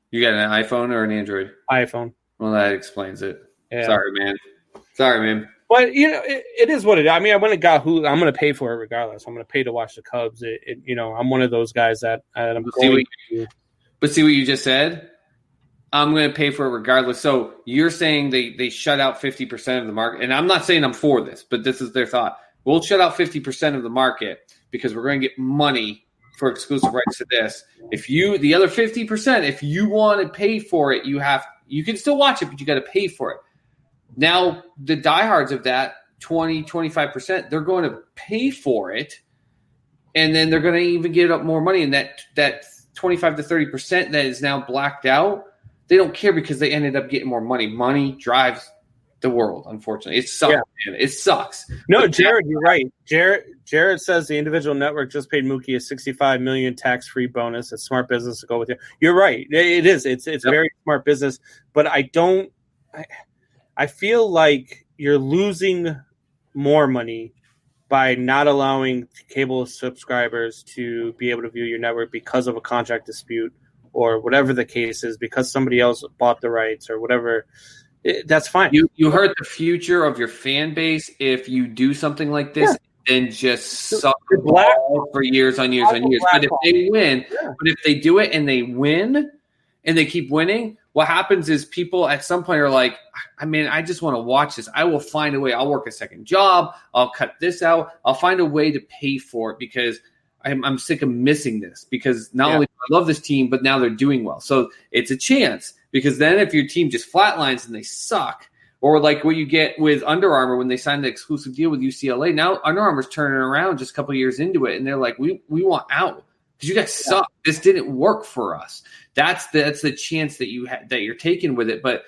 You got an iPhone or an Android? iPhone. Well, that explains it. Yeah. Sorry, man. But it is what it is. I mean, I went and got Hulu. I'm going to pay for it regardless. I'm going to pay to watch the Cubs. I'm one of those guys that I'm going to. But see what you just said? I'm going to pay for it regardless. So you're saying they shut out 50% of the market. And I'm not saying I'm for this, but this is their thought. We'll shut out 50% of the market because we're going to get money for exclusive rights to this. The other 50%, if you want to pay for it, you can still watch it, but you got to pay for it. Now, the diehards of that 20, 25%, they're going to pay for it. And then they're going to even get up more money. And that 25 to 30% that is now blacked out, they don't care because they ended up getting more money. Money drives the world, unfortunately. It sucks, man. It sucks. No, Jared, you're right. Jared says the individual network just paid Mookie a $65 million tax-free bonus. It's smart business to go with you. You're right. It is. It's very smart business. But I feel like you're losing more money by not allowing cable subscribers to be able to view your network because of a contract dispute or whatever the case is, because somebody else bought the rights or whatever. That's fine. You hurt the future of your fan base if you do something like this and just suck for years on years on years. But if they win, but if they do it and they win and they keep winning, what happens is people at some point are like, I mean, I just want to watch this. I will find a way. I'll work a second job. I'll cut this out. I'll find a way to pay for it because I'm sick of missing this, because not only do I love this team, but now they're doing well. So it's a chance, because then if your team just flatlines and they suck, or like what you get with Under Armour when they signed the exclusive deal with UCLA, now Under Armour's turning around just a couple of years into it, and they're like, we want out because you guys suck. This didn't work for us. That's the chance that you're taking with it. But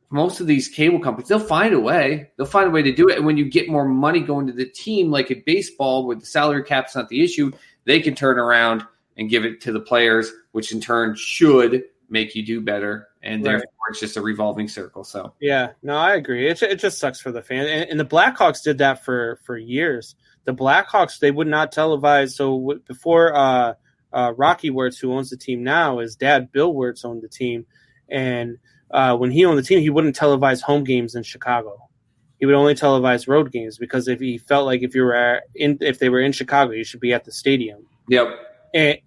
most of these cable companies, they'll find a way. They'll find a way to do it. And when you get more money going to the team, like in baseball, where the salary cap's not the issue, they can turn around and give it to the players, which in turn should make you do better. And therefore, it's just a revolving circle. So yeah, no, I agree. It just sucks for the fan. And the Blackhawks did that for years. The Blackhawks, they would not televise. So before Rocky Wirtz, who owns the team now, his dad Bill Wirtz owned the team, and when he owned the team, he wouldn't televise home games in Chicago. He would only televise road games because if he felt like if they were in Chicago, you should be at the stadium. Yep.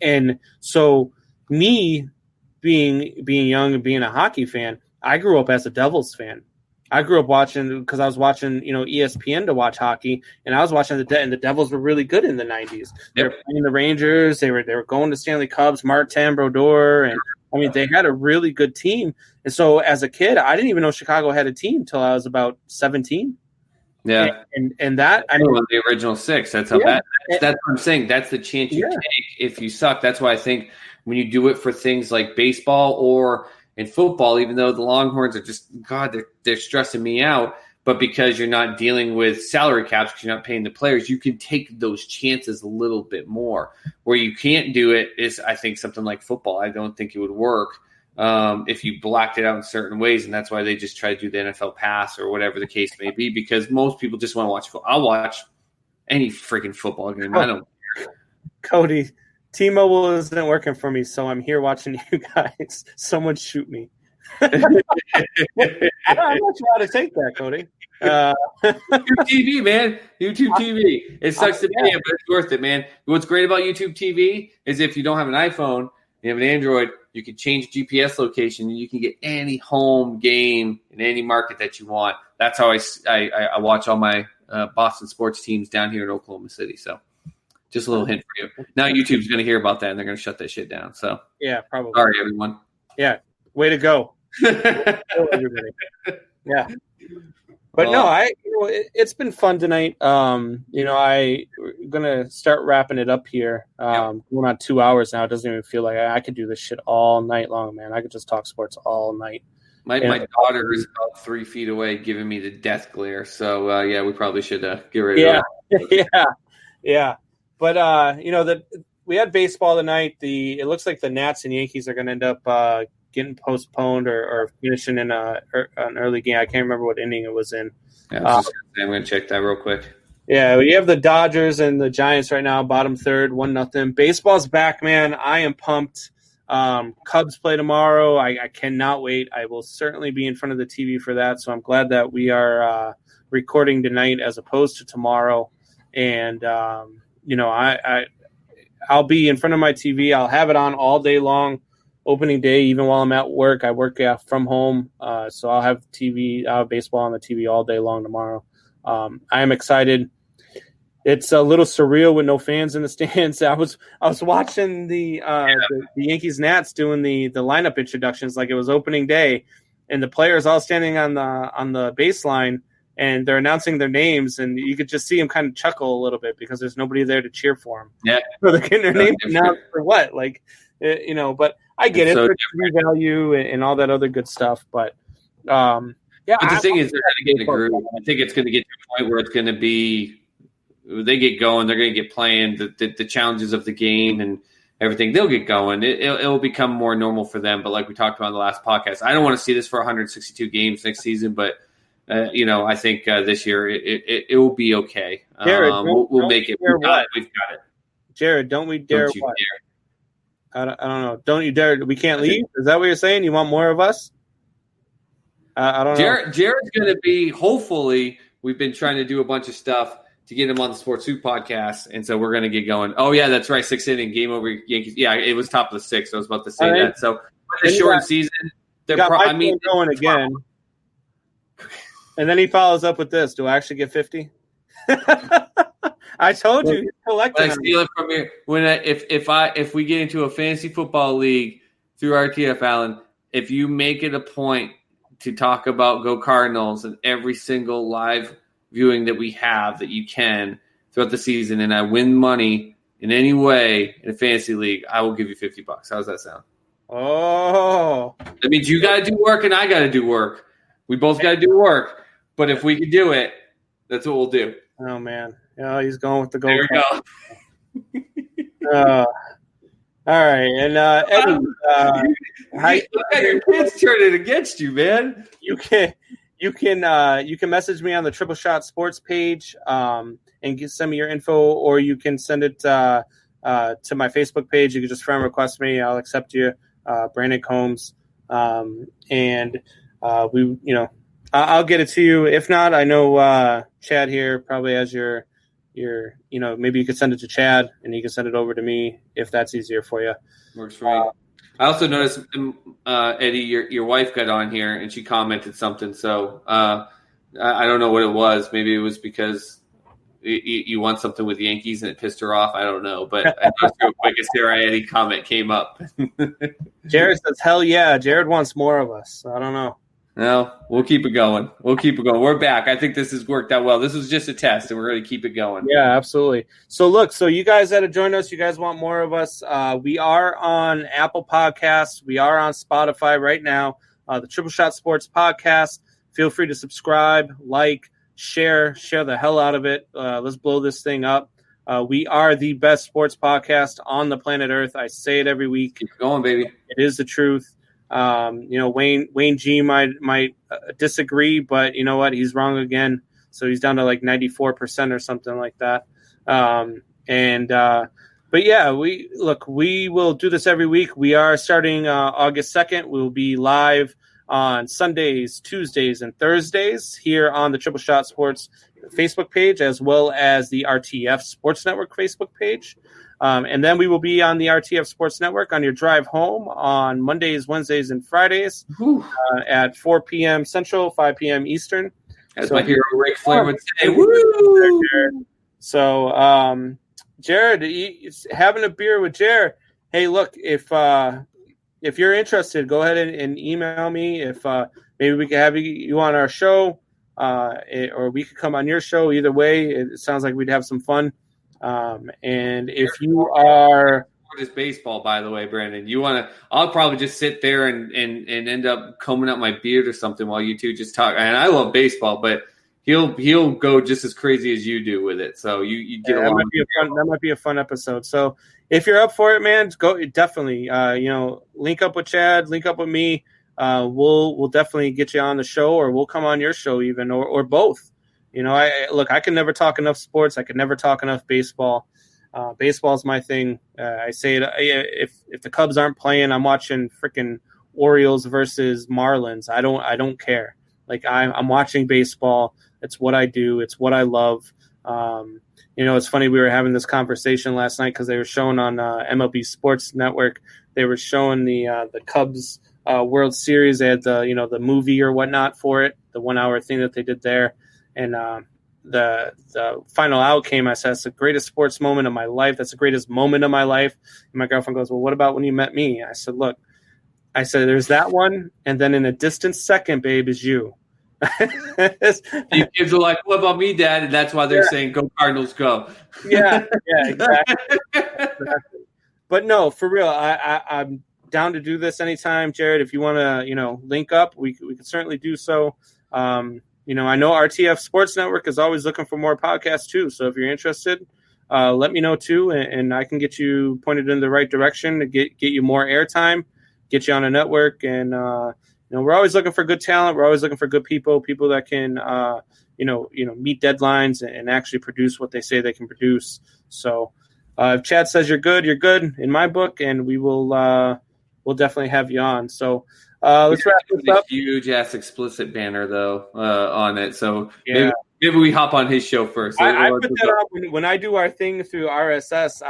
And so me being young and being a hockey fan, I grew up as a Devils fan. I grew up watching because I was watching, ESPN to watch hockey, and I was watching and the Devils were really good in the 90s. They were playing the Rangers. They were going to Stanley Cups, Martin Brodeur, and I mean they had a really good team. And so as a kid, I didn't even know Chicago had a team until I was about 17. Yeah, and that I mean the original 6. That's how bad. That's what I'm saying. That's the chance you take if you suck. That's why I think when you do it for things like baseball or in football, even though the Longhorns are just they're stressing me out. But because you're not dealing with salary caps, because you're not paying the players, you can take those chances a little bit more. Where you can't do it is, I think, something like football. I don't think it would work if you blacked it out in certain ways, and that's why they just try to do the NFL pass or whatever the case may be. Because most people just want to watch football. I'll watch any freaking football game. I don't care. Cody, T-Mobile isn't working for me, so I'm here watching you guys. Someone shoot me. I'm not sure how to take that, Cody. YouTube TV, man. YouTube TV. It sucks to pay, but it's worth it, man. What's great about YouTube TV is if you don't have an iPhone, you have an Android, you can change GPS location and you can get any home game in any market that you want. That's how I watch all my Boston sports teams down here in Oklahoma City. So just a little hint for you. Now YouTube's going to hear about that and they're going to shut that shit down. So yeah, probably. Sorry, everyone. Yeah, way to go. Everybody. Yeah. But it's been fun tonight. I'm gonna start wrapping it up here. Going on 2 hours now. It doesn't even feel like I could do this shit all night long, man. I could just talk sports all night. My daughter is about 3 feet away, giving me the death glare. So we probably should get rid of that. Yeah. But we had baseball tonight. It looks like the Nats and Yankees are going to end up getting postponed or finishing in an early game. I can't remember what inning it was in. Yeah, I'm going to check that real quick. Yeah, we have the Dodgers and the Giants right now, bottom third, 1-0. Baseball's back, man. I am pumped. Cubs play tomorrow. I cannot wait. I will certainly be in front of the TV for that. So I'm glad that we are recording tonight as opposed to tomorrow. And I'll be in front of my TV. I'll have it on all day long. Opening day, even while I'm at work. I work from home, so I'll have baseball on the TV all day long tomorrow. I am excited. It's a little surreal with no fans in the stands. I was watching the Yankees Nats doing the lineup introductions like it was opening day, and the players all standing on the baseline, and they're announcing their names, and you could just see them kind of chuckle a little bit because there's nobody there to cheer for them. Yeah, so they're getting their names announced for what, but. I get it for TV value and all that other good stuff, but But the thing is, they're going to get in a groove. I think it's going to get to a point where it's going to be they get going, they're going to get playing the challenges of the game and everything. They'll get going. It will become more normal for them. But like we talked about in the last podcast, I don't want to see this for 162 games next season, but I think this year it will be okay. Jared, we'll make it. We've got it. Jared, don't we dare? Don't you dare. I don't know. Don't you dare? We can't leave? Is that what you're saying? You want more of us? I don't know. Jared's going to be, hopefully, we've been trying to do a bunch of stuff to get him on the Sports Soup podcast, and so we're going to get going. Oh, yeah, that's right. 6th inning, game over Yankees. Yeah, it was top of the 6th. I was about to say that. So, with a short season, they're going again. And then he follows up with this. Do I actually get 50? I told you, I steal it from you. If we get into a fantasy football league through RTF, Allen, if you make it a point to talk about Go Cardinals and every single live viewing that we have that you can throughout the season, and I win money in any way in a fantasy league, I will give you $50. How's that sound? Oh, that means you got to do work and I got to do work. We both got to do work, but if we can do it, that's what we'll do. Oh man. Yeah, he's going with the gold. There we go. All right, and Eddie, I got your kids turning against you, man. you can message me on the Triple Shot Sports page and send me your info, or you can send it to my Facebook page. You can just friend request me. I'll accept you, Brandon Combs, and I'll get it to you. If not, I know Chad here probably has your maybe you could send it to Chad and he can send it over to me if that's easier for you. Works for me. I also noticed, Eddie, your wife got on here and she commented something. So I don't know what it was. Maybe it was because you won something with the Yankees and it pissed her off. I don't know. But I noticed real quick a Sarah Eddie comment came up. Jared says, hell yeah. Jared wants more of us. I don't know. No, we'll keep it going. We're back. I think this has worked out well. This was just a test, and we're going to keep it going. Yeah, absolutely. So, look, you guys that have joined us, you guys want more of us. We are on Apple Podcasts. We are on Spotify right now. The Triple Shot Sports Podcast. Feel free to subscribe, like, share the hell out of it. Let's blow this thing up. We are the best sports podcast on the planet Earth. I say it every week. Keep going, baby. It is the truth. Wayne G might disagree, but you know what? He's wrong again. So he's down to like 94% or something like that. But yeah, we will do this every week. We are starting August 2nd. We'll be live on Sundays, Tuesdays, and Thursdays here on the Triple Shot Sports Facebook page, as well as the RTF Sports Network Facebook page. And then we will be on the RTF Sports Network on your drive home on Mondays, Wednesdays, and Fridays at 4 p.m. Central, 5 p.m. Eastern. As my hero Ric Flair would say, woo! So, Jared, having a beer with Jared. Hey, look, if you're interested, go ahead and email me. If maybe we can have you on our show, or we could come on your show. Either way, it sounds like we'd have some fun. And if you are just baseball, by the way, Brandon, I'll probably just sit there and end up combing out my beard or something while you two just talk. And I love baseball, but he'll go just as crazy as you do with it. So you get along. That might be a fun episode. So if you're up for it, man, go definitely, link up with Chad, link up with me. We'll definitely get you on the show, or we'll come on your show even, or both. I can never talk enough sports. I can never talk enough baseball. Baseball's my thing. I say it, if the Cubs aren't playing, I'm watching freaking Orioles versus Marlins. I don't care. Like I'm watching baseball. It's what I do. It's what I love. It's funny. We were having this conversation last night because they were showing on MLB Sports Network. They were showing the Cubs World Series. They had the movie or whatnot for it, the 1 hour thing that they did there. And the final out came. I said, "That's the greatest sports moment of my life. That's the greatest moment of my life." And my girlfriend goes, "Well, what about when you met me?" I said, "Look," there's that one, and then in a distant second, babe, is you. You kids are like, "What about me, Dad?" And that's why they're saying, "Go Cardinals, go." Yeah, exactly. But no, for real, I'm down to do this anytime, Jared. If you want to, link up, we can certainly do so. I know RTF Sports Network is always looking for more podcasts too. So if you're interested, let me know too, and I can get you pointed in the right direction to get you more airtime, get you on a network. And we're always looking for good talent. We're always looking for good people that can meet deadlines and actually produce what they say they can produce. So if Chad says you're good in my book, and we will we'll definitely have you on. So. Let's wrap this up. Huge ass explicit banner though on it, so maybe we hop on his show first. I put that on when I do our thing through RSS.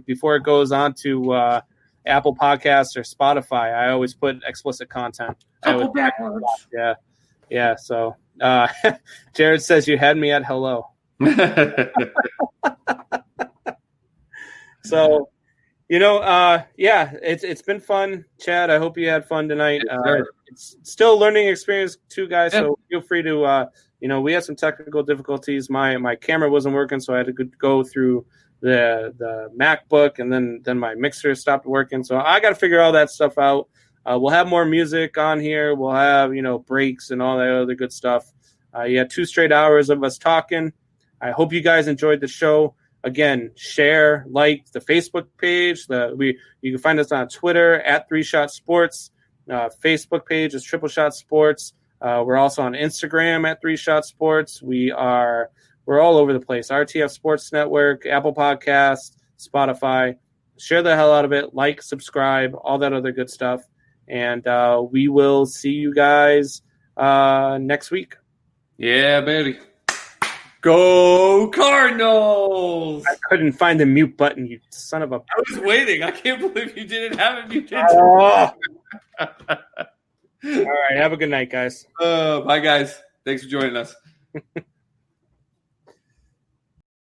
Before it goes on to Apple Podcasts or Spotify, I always put explicit content. Yeah. So Jared says you had me at hello. So. It's been fun, Chad. I hope you had fun tonight. It's still a learning experience too, guys. Yeah. So feel free to, we had some technical difficulties. My camera wasn't working, so I had to go through the MacBook, and then my mixer stopped working. So I got to figure all that stuff out. We'll have more music on here. We'll have, breaks and all that other good stuff. You had 2 straight hours of us talking. I hope you guys enjoyed the show. again, share, like the Facebook page. You can find us on Twitter at 3 Shot Sports. Facebook page is Triple Shot Sports. We're also on Instagram at 3 Shot Sports. We're all over the place. RTF Sports Network, Apple Podcasts, Spotify. Share the hell out of it. Like, subscribe, all that other good stuff. And we will see you guys next week. Yeah, baby. Go Cardinals! I couldn't find the mute button, you son of a... I was waiting. I can't believe you didn't have it muted. All right, have a good night, guys. Bye, guys. Thanks for joining us.